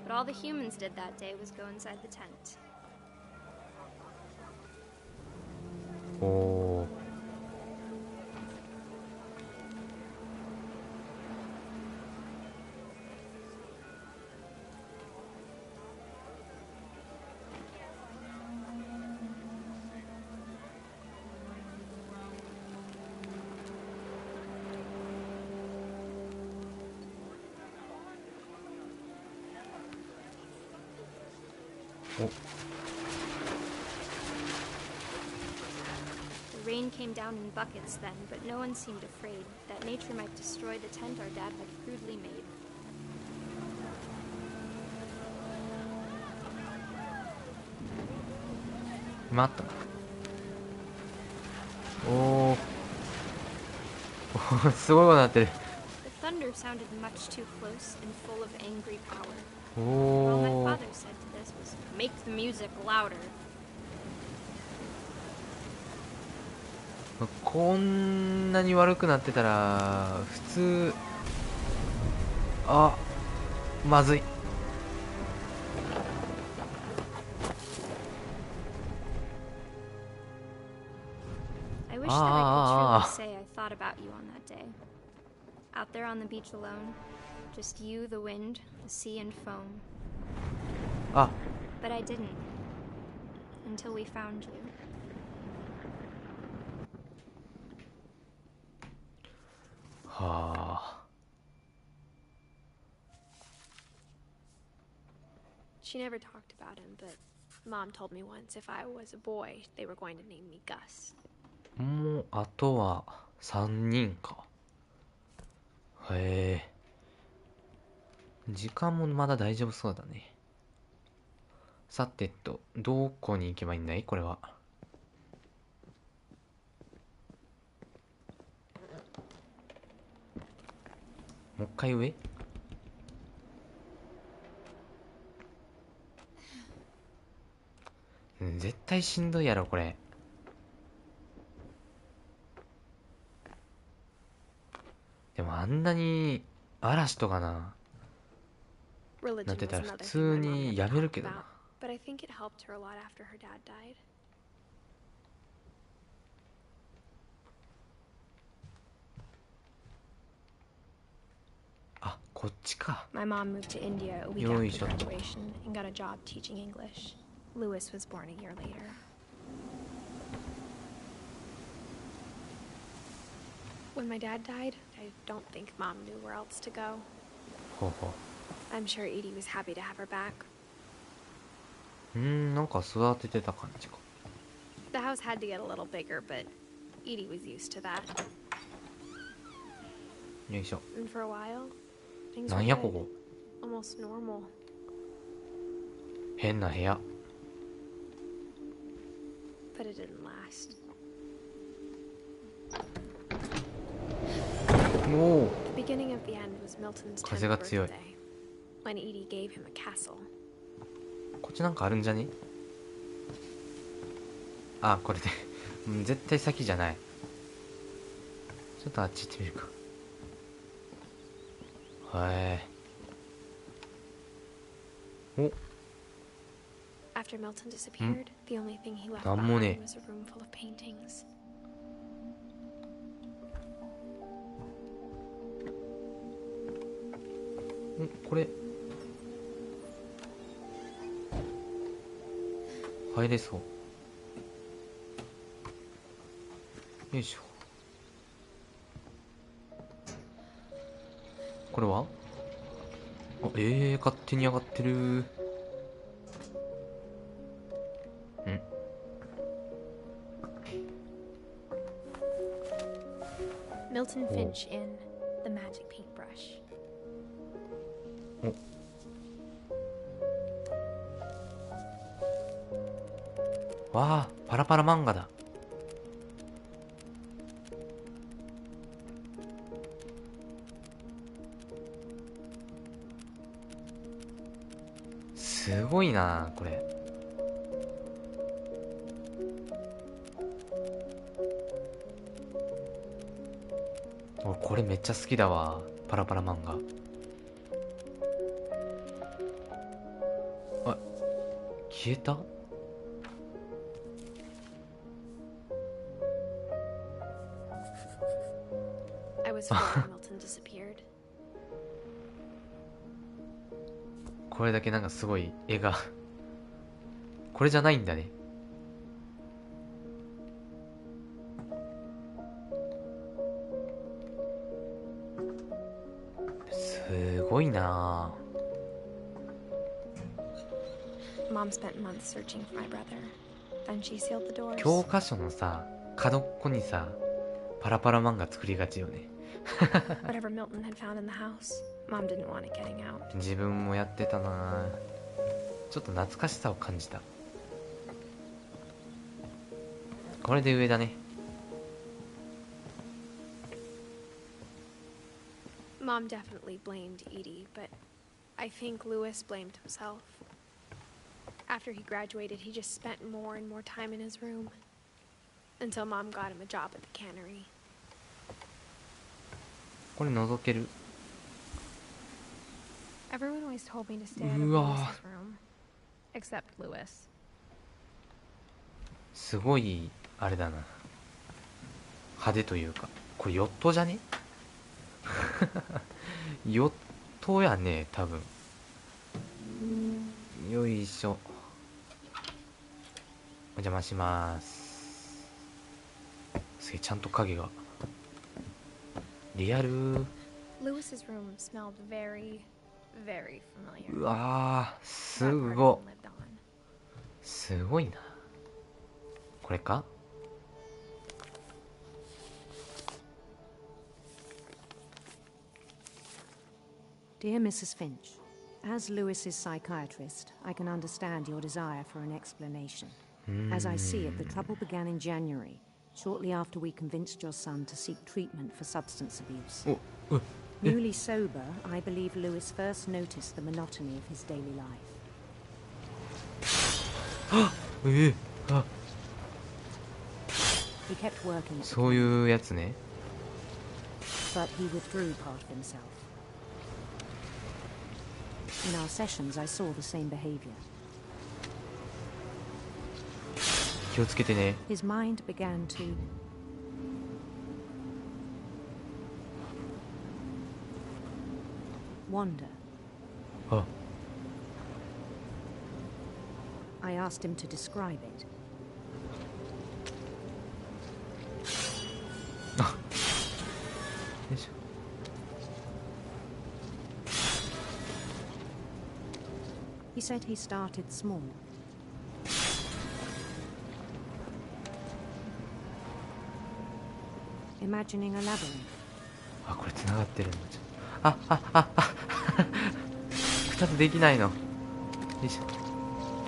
But all the humans did that day was go inside the tent. おお。 お。 The rain came down in buckets then, but no one seemed afraid that nature might destroy the tent our dad had crudely made. 待った。おお。すごいことになってる。 The thunder sounded much too close and full of angry power. お All my お。 father said to this was, "Make the music louder." こんなに悪くなってたら普通、あ、まずい。 I wish that I could truly say I thought about you on that day. Out there on the beach alone, just you, the wind, the sea, and foam. あ、 But I didn't. Until we found you. はあ。 She never talked about him, but Mom told me once if I was a boy, they were going to name me Gus. もうあとは3人か。へえ。時間もまだ大丈夫そうだね。さてと、どこに行けばいいんだいこれは。もう一回上？絶対しんどいやろこれ。でもあんなに嵐とかななってたら普通にやめるけどな。 But I think it helped her a lot after her dad died. あ、こっちか。 My mom moved to India a week よ after いしょっと。 graduation and got a job teaching English. Lewis was born a year later. When my dad died, I don't think Mom knew where else to go. ほうほ I'm sure Edie was happy to have her back. う。なんか育ててた感じか。 The house had to get a little bigger, but Edie was used to that. よいしょ。 And for a while, things な were んや good. ここ。 Almost normal. 変な部屋。 But it didn't last. おお。 The beginning of the end was Milton's 風 10th が強い。 birthday, when Edie gave him a castle. こっちなんかあるんじゃね？あ、これで絶対先じゃない。ちょっとあっち行ってみるか。はい。お。 After Milton disappeared, the only thing he left なんもね behind was a room full of paintings. これ入れそう。よいしょ。これはあ、勝手に上がってる。 Milton Finch in The Magic Paintbrush. お。わあ、パラパラ漫画だ。すごいなこれ。俺これめっちゃ好きだわ、パラパラ漫画。あ、消えた？ I was four when Milton disappeared. これだけなんかすごい絵がこれじゃないんだね。すごいな。 Mom spent months searching for my brother. Then she sealed the doors. 教科書のさ、角っこにさ、パラパラ漫画作りがちよね。Whatever Milton had found in the house, Mom didn't want it getting out. 自分もやってたな。ちょっと懐かしさを感じた。これで上だね。 Mom definitely blamed Edie, but I think Lewis blamed himself. After he graduated, he just spent more and more time in his room. Until Mom got him a job at the cannery. これ覗ける。 Everyone always told me to stay out ofうわ。 Lewis's room. Except Lewis. すごいあれだな。派手というか、これヨットじゃね？ヨットやね、多分。よいしょ。お邪魔します。すげえ、ちゃんと影が。リアル。 Lewis's room smelled very, very familiar. うわー、すご。すごいな。これか？ Dear Mrs. Finch, as Lewis's psychiatrist, I can understand your desire for an explanation. As I see it, the trouble began in January, shortly after we convinced your son to seek treatment for substance abuse. Newly sober, I believe Lewis first noticed the monotony of his daily life. あ、 He kept working at the そういうやつね。 but he withdrew part of himself. In our sessions, I saw the same behavior. 気をつけてね。 His mind began to Wander. あ、 I asked him to describe it. あ、よいしょ。He said he started small. Imagining a labyrinth. あ、これ繋がってるんだ。あ、二つできないの。よいしょ。よ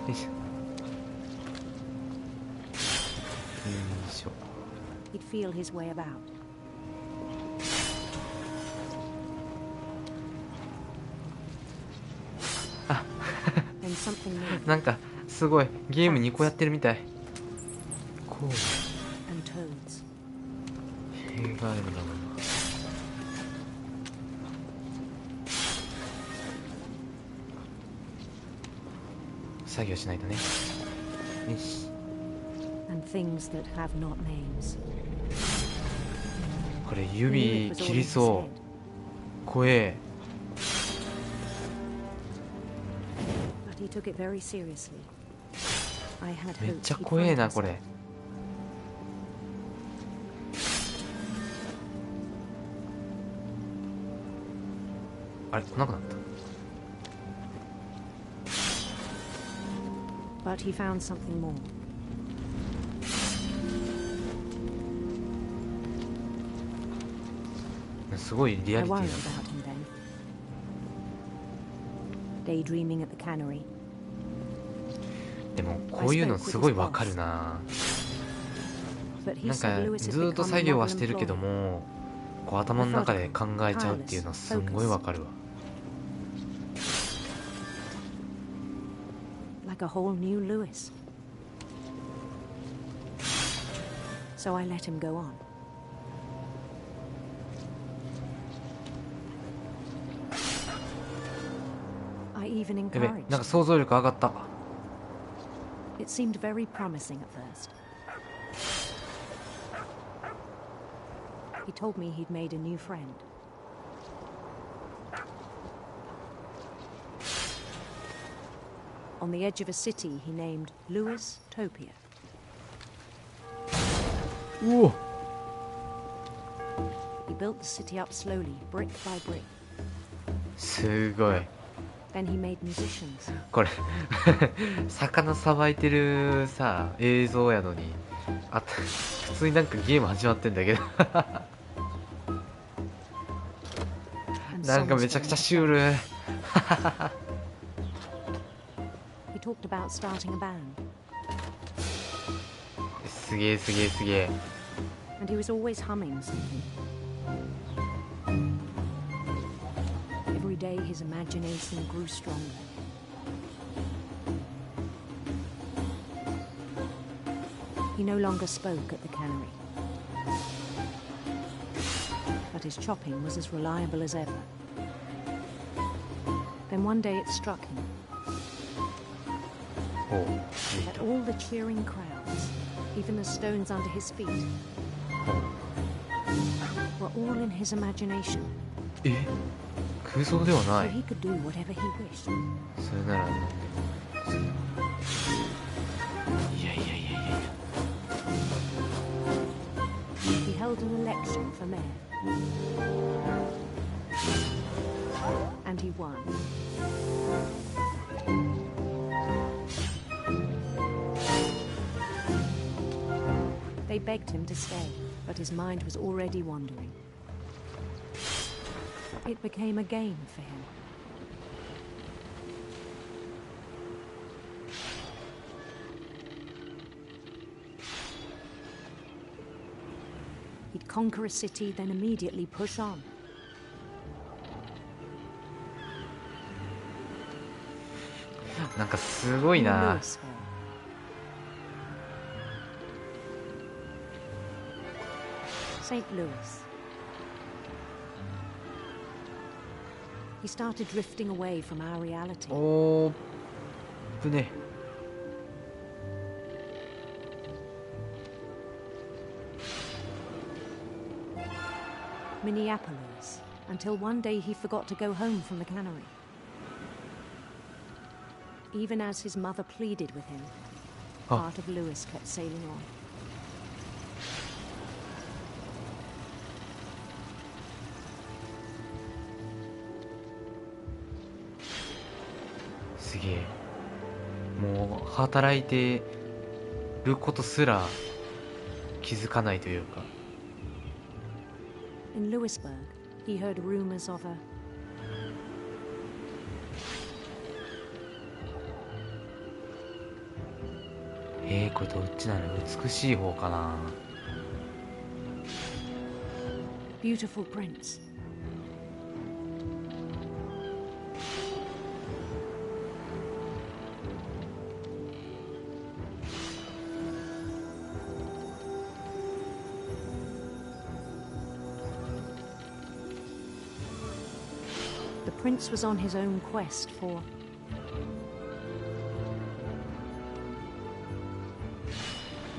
いしょ。よいしょ。He'd feel his way about. あ Then something new. なんかすごいゲーム2個やってるみたい。こう And toads. 映画のだもんな。作業しないとね。よし。 And things that have not names. これ指切りそう。怖え。 But he took it very seriously. I had めっ hoped ちゃ he'd 怖え find な himself. これ。あれ来なくなった。 But he found something more. すごいリア I リティ worried な。 about him then. Daydreaming at the cannery. でもこういうのすごいわかるな。 But he なんか said Lewis ず had ーっと become 作 a 業は model してるけど employee. も、こう頭の中で考えちゃうっていうのはすんごいわかるわ。 Like a whole new Lewis. So I let him go on. I even やべ、 encouraged なんか him. 想像力上がった。 It seemed very promising at first. He told me he'd made a new friend. On the edge of a city he named Lewis Topia. うお。 He built the city up slowly, brick by brick. すごい。 Then he made musicians. これ魚さばいてるさ映像やのに、あと普通になんかゲーム始まってんだけどなんかめちゃくちゃシュール。 He talked about starting a band. すげえすげえすげえ。 And he was always humming something. Every day his imagination grew stronger. He no longer spoke at the cannery. But his chopping was as reliable as ever. Then one day it struck him that all the cheering crowds, even the stones under his feet, were all in his imagination. え、空想ではな So い。 he could do whatever he wished. それならなんでも。いやいやいやいやいや。 He held an election for mayor. And he won. They begged him to stay, but his mind was already wandering. It became a game for him. He'd conquer a city, then immediately push on. なんかすごいな。 St. Louis. He started drifting away from our reality. おーぶね。 Minneapolis. until one day he forgot to go home from the cannery. Even as his mother pleaded with him, part of Lewis kept sailing on. すげえ。もう働いてることすら気づかないというか。In Lewisburg, he heard rumors of aこれどっちなの？美しい方かな。 beautiful prince. The prince was on his own quest for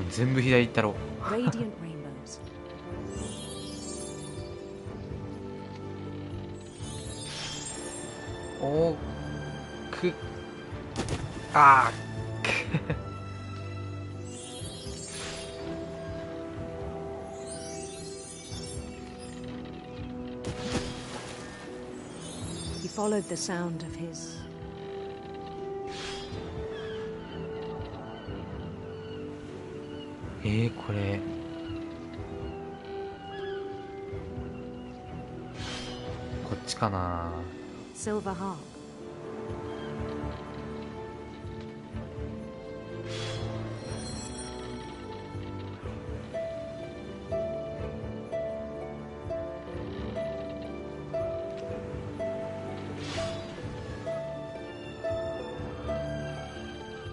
全部左行ったろ。 radiant rainbows. おくあHe followed the sound of hisこれこっちかな。 silver harp.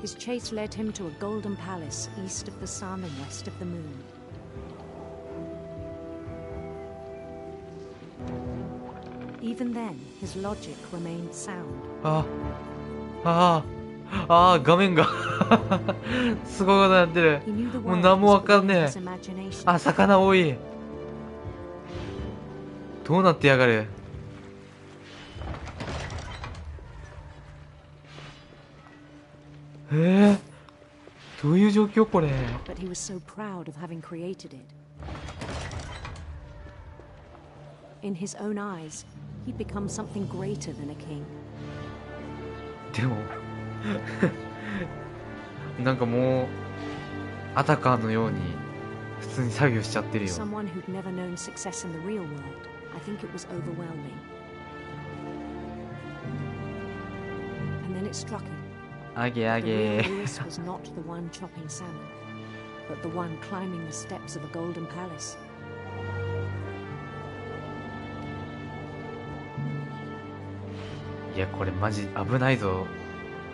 His chase led him to a golden palace east of the sun and west of the moon. Even then, his logic remained sound. 画面がすごいことなってる。もう何もわかんねえ。あ、魚多い。どうなってやがる。どういう状況これ。 But he was so proud of having created it. In his own eyes, he'd become something greater than a king. でもなんかもうアタカーのように普通に作業しちゃってるよ。 Someone who'd never known success in the real world. I think it was overwhelming. And then it struck him. あげあ The げ real Lewis was not the one chopping salmon, but the one climbing the steps of a golden palace. いやこれマジ危ないぞ。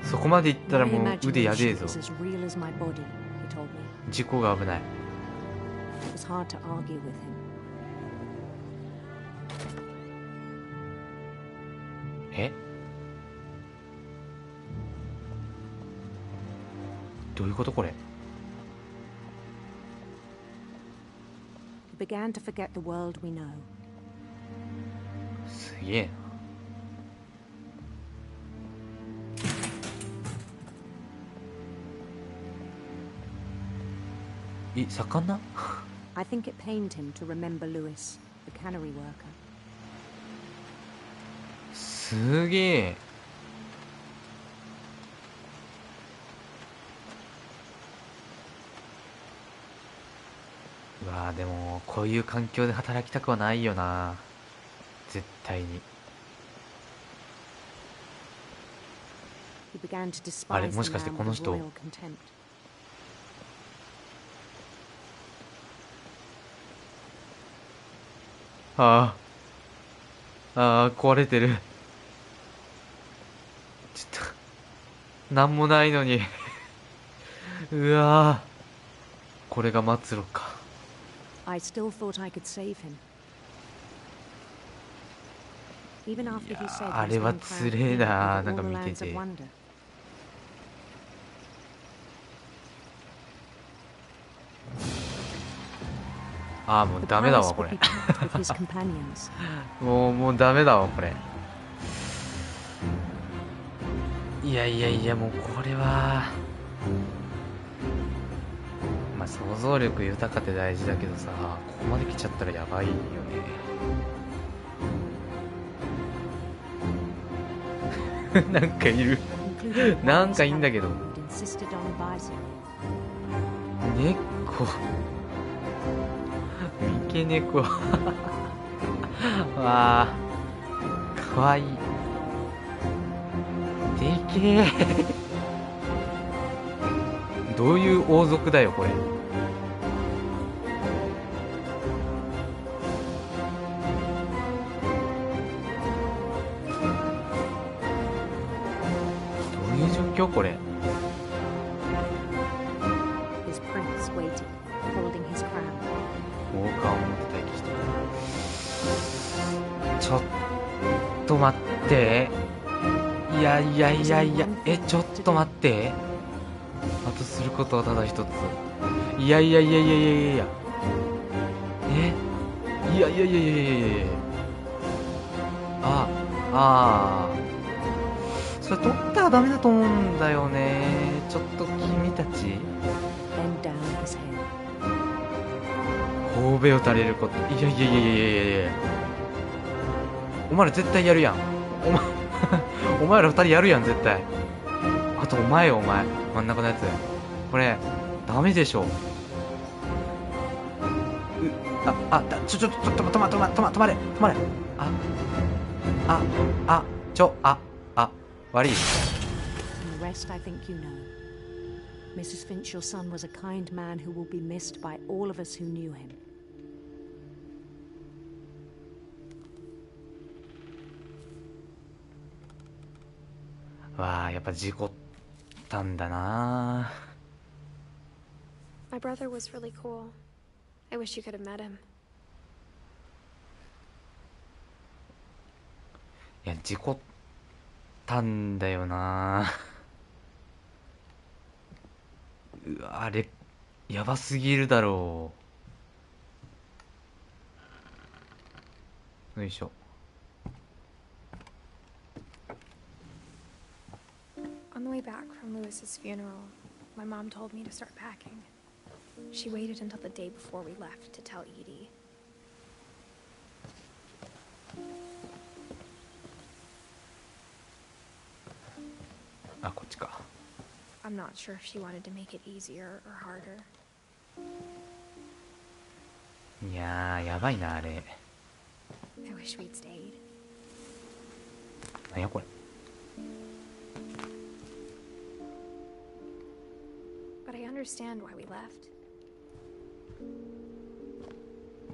そこまで行ったらもう腕やべえぞ。 was as real as my body, he told me. 事故が危ない。 It was hard to argue with him. どういうことこれ。 He began to forget the world we know. すげえな。魚 I think it pained him to remember Lewis, the cannery worker. すげえ。うわーでもこういう環境で働きたくはないよな絶対に。 He began to despise あれ the もしかして man この with 人 royal contempt. 壊れてる。ちょっとなんもないのにうわーこれが末路か。 I still thought I could save him. Even after he said あれはつれえな。なんか見てて。 あああ、もうダメだわこれ。もうダメだわこれ。いやいやいや、もうこれはまあ想像力豊かって大事だけどさ、ここまで来ちゃったらやばいよね。なんかいる。なんかいいんだけど。猫。三毛猫。わあ、かわいい。でけえ。どういう王族だよこれ。今日これ。王冠を持って待機してる。ちょっと待って。いやいやいやいや、ちょっと待って。あとすることはただ一つ。いやいやいやいやいやいやいや。いやいやいやいやいやいや。それ取ったらダメだと思うんだよね。ちょっと君たち神戸を垂れること。いやいやいやいやいやいや、お前ら絶対やるやん。お前ら二人やるやん絶対。あとお前よ、お前真ん中のやつ、これダメでしょ。ちょっと止まれ。悪い。The rest I think you know. Mrs. Finch, your son was a kind man who will be missed by all of us who knew him. わあ、やっぱ事故ったんだな。My brother was really cool. I wish you could have met him. いや、事故ったんだよな。うわ、あれやばすぎるだろう。よいしょ。On the way back from Lewis's funeral, my mom told me to start packing. She waited until the day before we left to tell Edie. I'm not sure if she wanted to make it easier or harder. いやー、やばいなあれ。 I wish we'd stayed. なんやこれ。 But I understand why we left.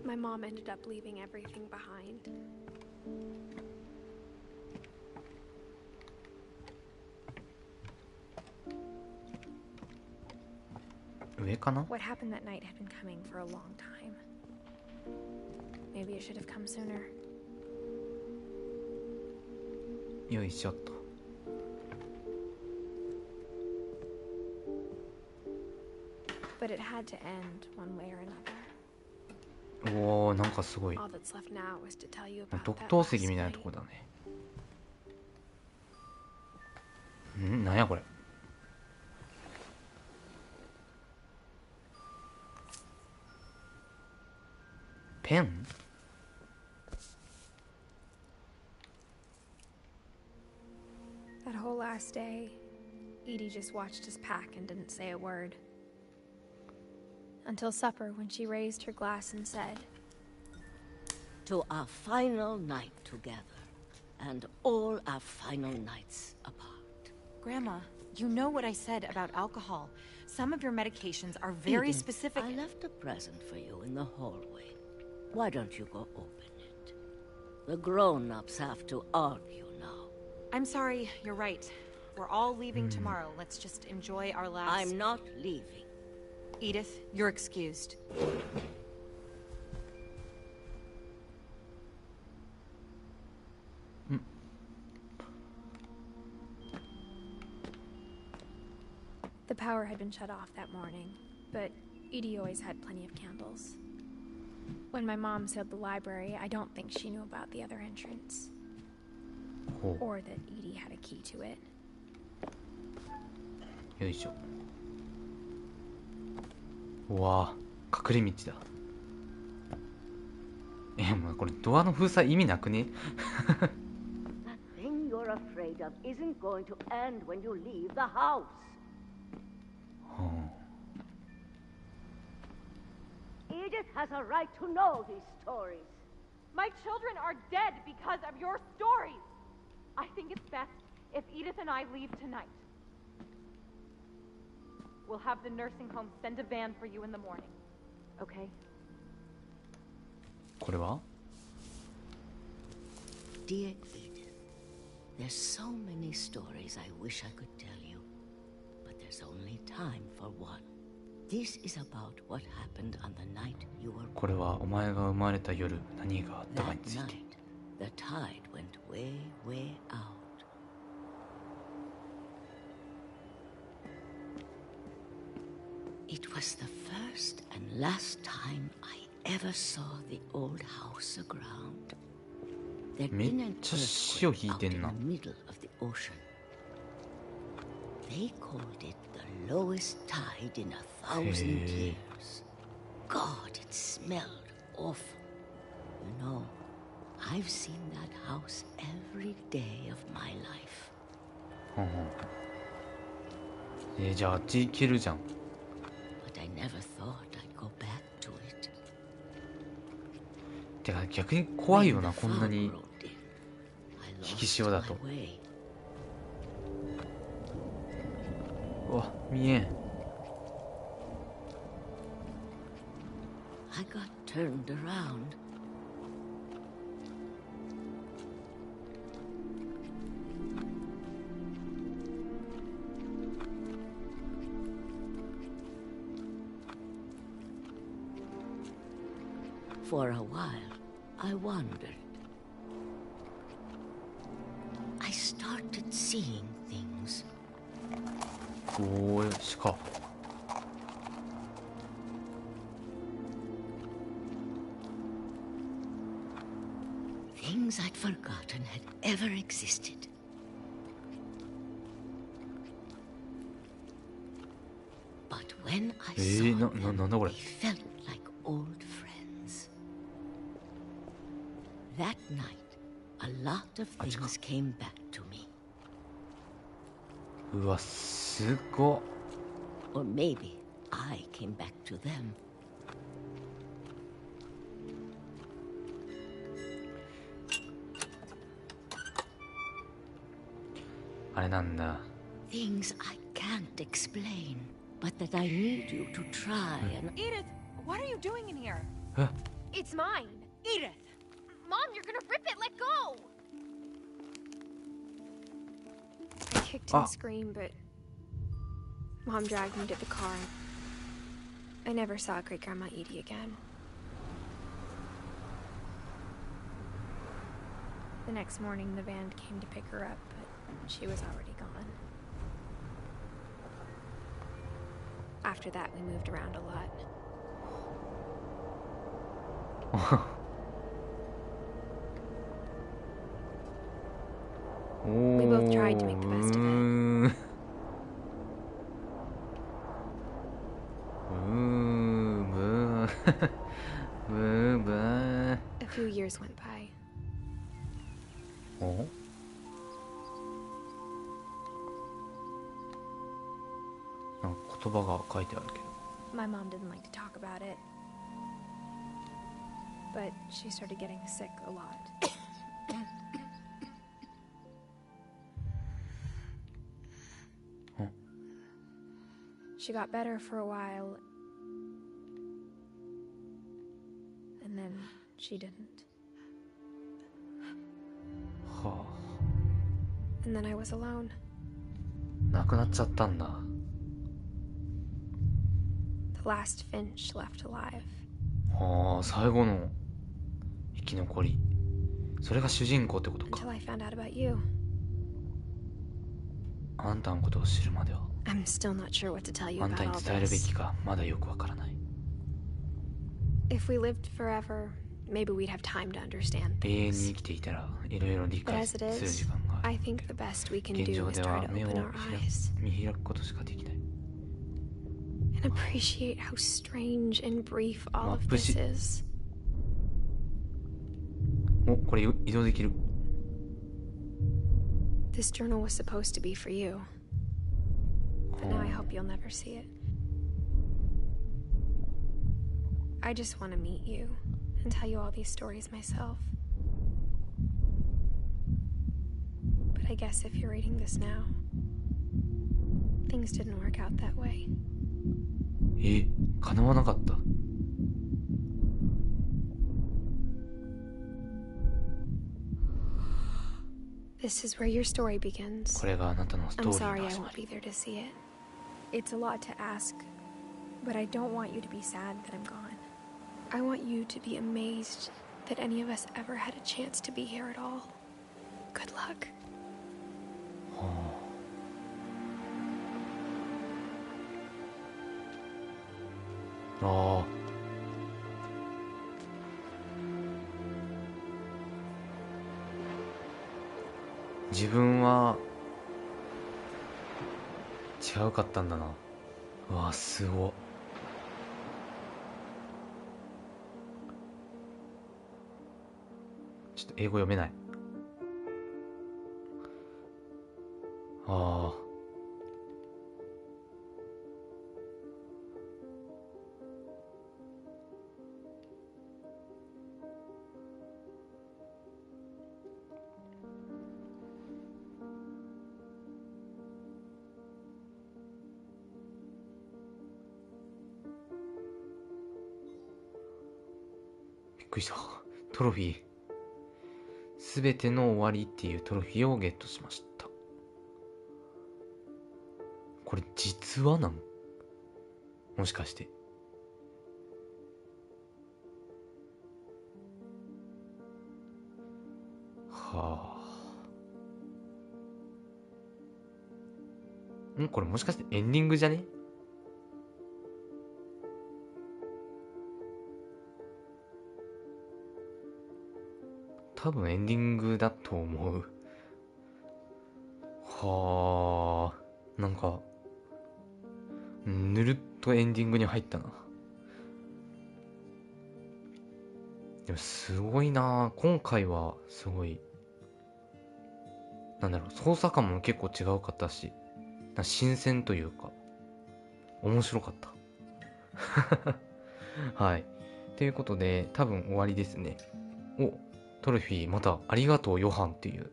My mom ended up leaving everything behind. What happened that night had been coming for a long time. Maybe it should have come sooner. よいしょっと。 But it had to end one way or another. おお、なんかすごい。 All that's left now is to tell you about 特 that 等 last 席みたいな night. とこだね。なんやこれ。 ペン？ That whole last day, Edie just watched us pack and didn't say a word. Until supper, when she raised her glass and said, "To our final night together, and all our final nights apart." Grandma, you know what I said about alcohol. Some of your medications are very Edith, specific. I left a present for you in the hallway. Why don't you go open it? The grown-ups have to argue now. I'm sorry, you're right. We're all leaving tomorrow. Let's just enjoy our last... I'm not leaving. Edith, you're excused. The power had been shut off that morning, but Edie always had plenty of candles. When my mom said the library, I don't think she knew about the other entrance. Oh. Or that Edie had a key to it. よいしょ。うわぁ、隠れ道だ。もうこれドアの封鎖意味なくね？ That thing you're afraid of isn't going to end when you leave the house. Edith has a right to know these stories. My children are dead because of your stories. I think it's best if Edith and I leave tonight. We'll have the nursing home send a van for you in the morning. Okay? これは Dear Edith, there's so many stories I wish I could tell you, but there's only time for one. This is about what happened on the night you were born. これはお前が生まれた夜何があったかについ That て。 night, the tide went way, way out. It was the first and last time I ever saw the old house aground. There'd been an earthquake out in the middle of the ocean. They called it the lowest tide in 1,000 years. God, it smelled awful. You know, I've seen that house every day of my life. じゃああっち行けるじゃん。But I never thought I'd go back to it. てか逆に怖いよな、こんなに引き潮だと。うわ、見えん。I got turned around. For a while, I wondered. I started seeing things. おー、鹿。Things I'd forgotten had ever existed. But when I saw them, they felt like old friends. That night, a lot of things came back to me. うわ、すごっ。 Or maybe I came back to them. あれなんだ。 Things I can't explain, but that I need you to try and... Edith, what are you doing in here? It's mine. Edith! Mom, you're gonna rip it. Let go. I kicked and screamed, but Mom dragged me to the car. I never saw Great Grandma Edie again. The next morning, the van came to pick her up, but she was already gone. After that, we moved around a lot. We both tried to make the best of it. A few years went by. お？なんか言葉が書いてあるけど。 My mom didn't like to talk about it, but she started getting sick a lot. She got better for a while, and then she didn't. は And then I was alone. あ、亡くなっちゃったんだ。 The last Finch left alive. はあ、最後の生き残り。それが主人公ってことか。 Until I found out about you. あんたのことを知るまでは。 I'm still not sure what to tell you あん about たに all 伝えるべ this. きかまだよくわからない。If we lived forever, maybe we'd have time to understand 永遠に things. 生きていたらいろいろ理 But 解 as す it る is, 時間がある。 I think the best we can 現 do 状 is で try は to 目を open our eyes 見開くことしかできない。 and appreciate how strange and brief all of マップ this し is. お、これ移動できる。 This journal was supposed to be for you, but now I hope you'll never see it. I just want to meet you and tell you all these stories myself. But I guess if you're reading this now, things didn't work out that way. 叶わなかった。 This is where your story begins. これがあなたのストー I'm リー sorry の I 始ま won't り。 be there to see it. It's a lot to ask, but I don't want you to be sad that I'm gone. I want you to be amazed that any of us ever had a chance to be here at all. Good luck. ああ。自分は違うかったんだな。うわ、すごっ。ちょっと英語読めない。ああ。びっくりした。トロフィー。すべての終わりっていうトロフィーをゲットしました。これ実話なん？もしかして。はあ。これもしかしてエンディングじゃね？多分エンディングだと思う。はあ。なんかぬるっとエンディングに入ったな。でもすごいな。今回はすごい、なんだろう、操作感も結構違うかったし、新鮮というか面白かったはい。ということで多分終わりですね。お、トロフィーまたありがとうヨハンっていう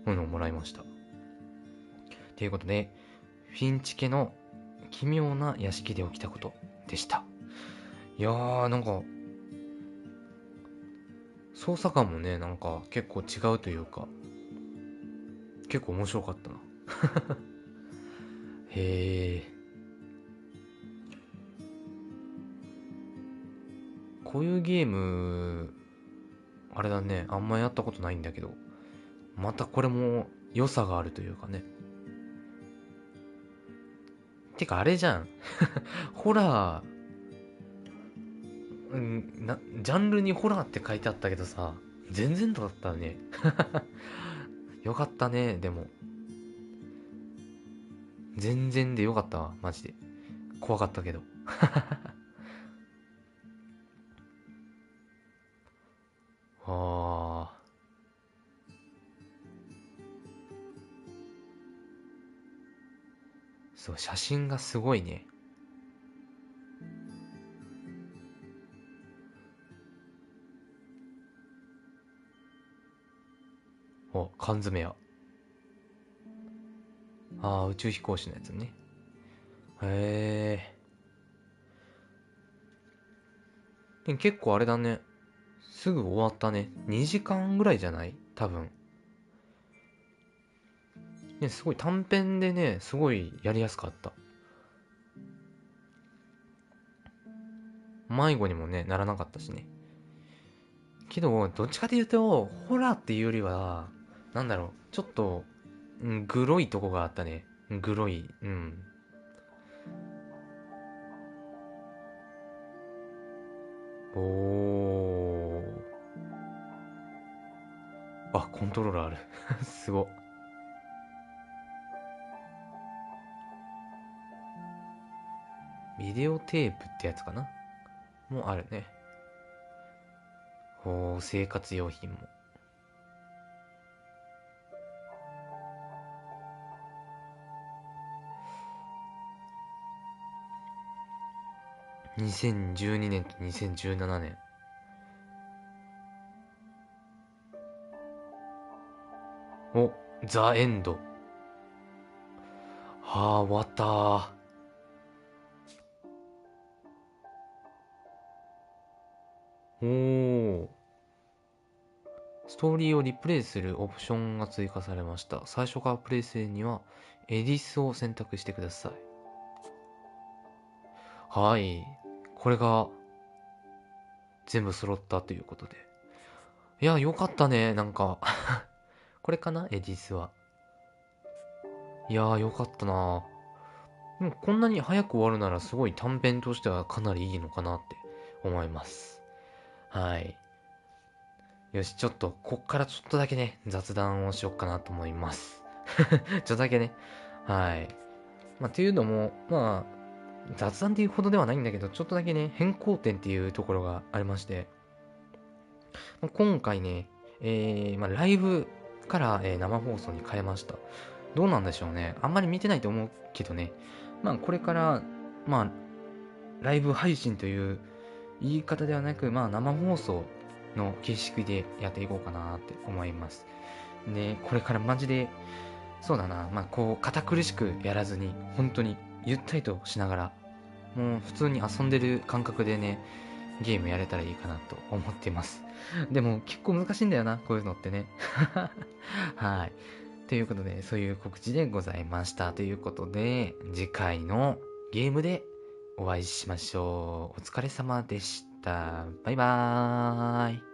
ものをもらいました。ということでフィンチ家の奇妙な屋敷で起きたことでした。いやー、なんか操作感もね、なんか結構違うというか結構面白かったなへえ。こういうゲームあれだね、あんまやったことないんだけど、またこれも良さがあるというかね。てかあれじゃんホラー、ジャンルにホラーって書いてあったけどさ、全然だったねよかったね。でも全然でよかったわ、マジで。怖かったけどああ。そう、写真がすごいね。お、缶詰や。ああ、宇宙飛行士のやつね。へえ。でも結構あれだね。すぐ終わったね。2時間ぐらいじゃない？多分。ね、すごい短編でね、すごいやりやすかった。迷子にもね、ならなかったしね。けど、どっちかというと、ホラーっていうよりは、なんだろう、ちょっと、グロいとこがあったね。グロい、おあ、コントローラーある。すごっ。ビデオテープってやつかなもうあるね。おー、生活用品も。2012年と2017年。お、ザ・エンド。はあ、終わったー。おー。ストーリーをリプレイするオプションが追加されました。最初からプレイするには、エディスを選択してください。はい。これが、全部揃ったということで。いや、よかったね、なんか。これかなエディスは。いやー、よかったな。でもこんなに早く終わるならすごい短編としてはかなりいいのかなって思います。はい。よし、ちょっと、こっからちょっとだけね、雑談をしよっかなと思います。ちょっとだけね。はい。まあ、っていうのも、まあ、雑談っていうほどではないんだけど、ちょっとだけね、変更点っていうところがありまして、今回ね、まあ、ライブから、生放送に変えました。どうなんでしょうね。あんまり見てないと思うけどね。まあ、これから、まあ、ライブ配信という言い方ではなく、まあ、生放送の形式でやっていこうかなって思います。で、これからマジで、そうだな、まあ、こう、堅苦しくやらずに、本当にゆったりとしながら、もう普通に遊んでる感覚でね、ゲームやれたらいいかなと思っています。でも結構難しいんだよな、こういうのってね。はい。ということで、そういう告知でございました。ということで、次回のゲームでお会いしましょう。お疲れ様でした。バイバーイ。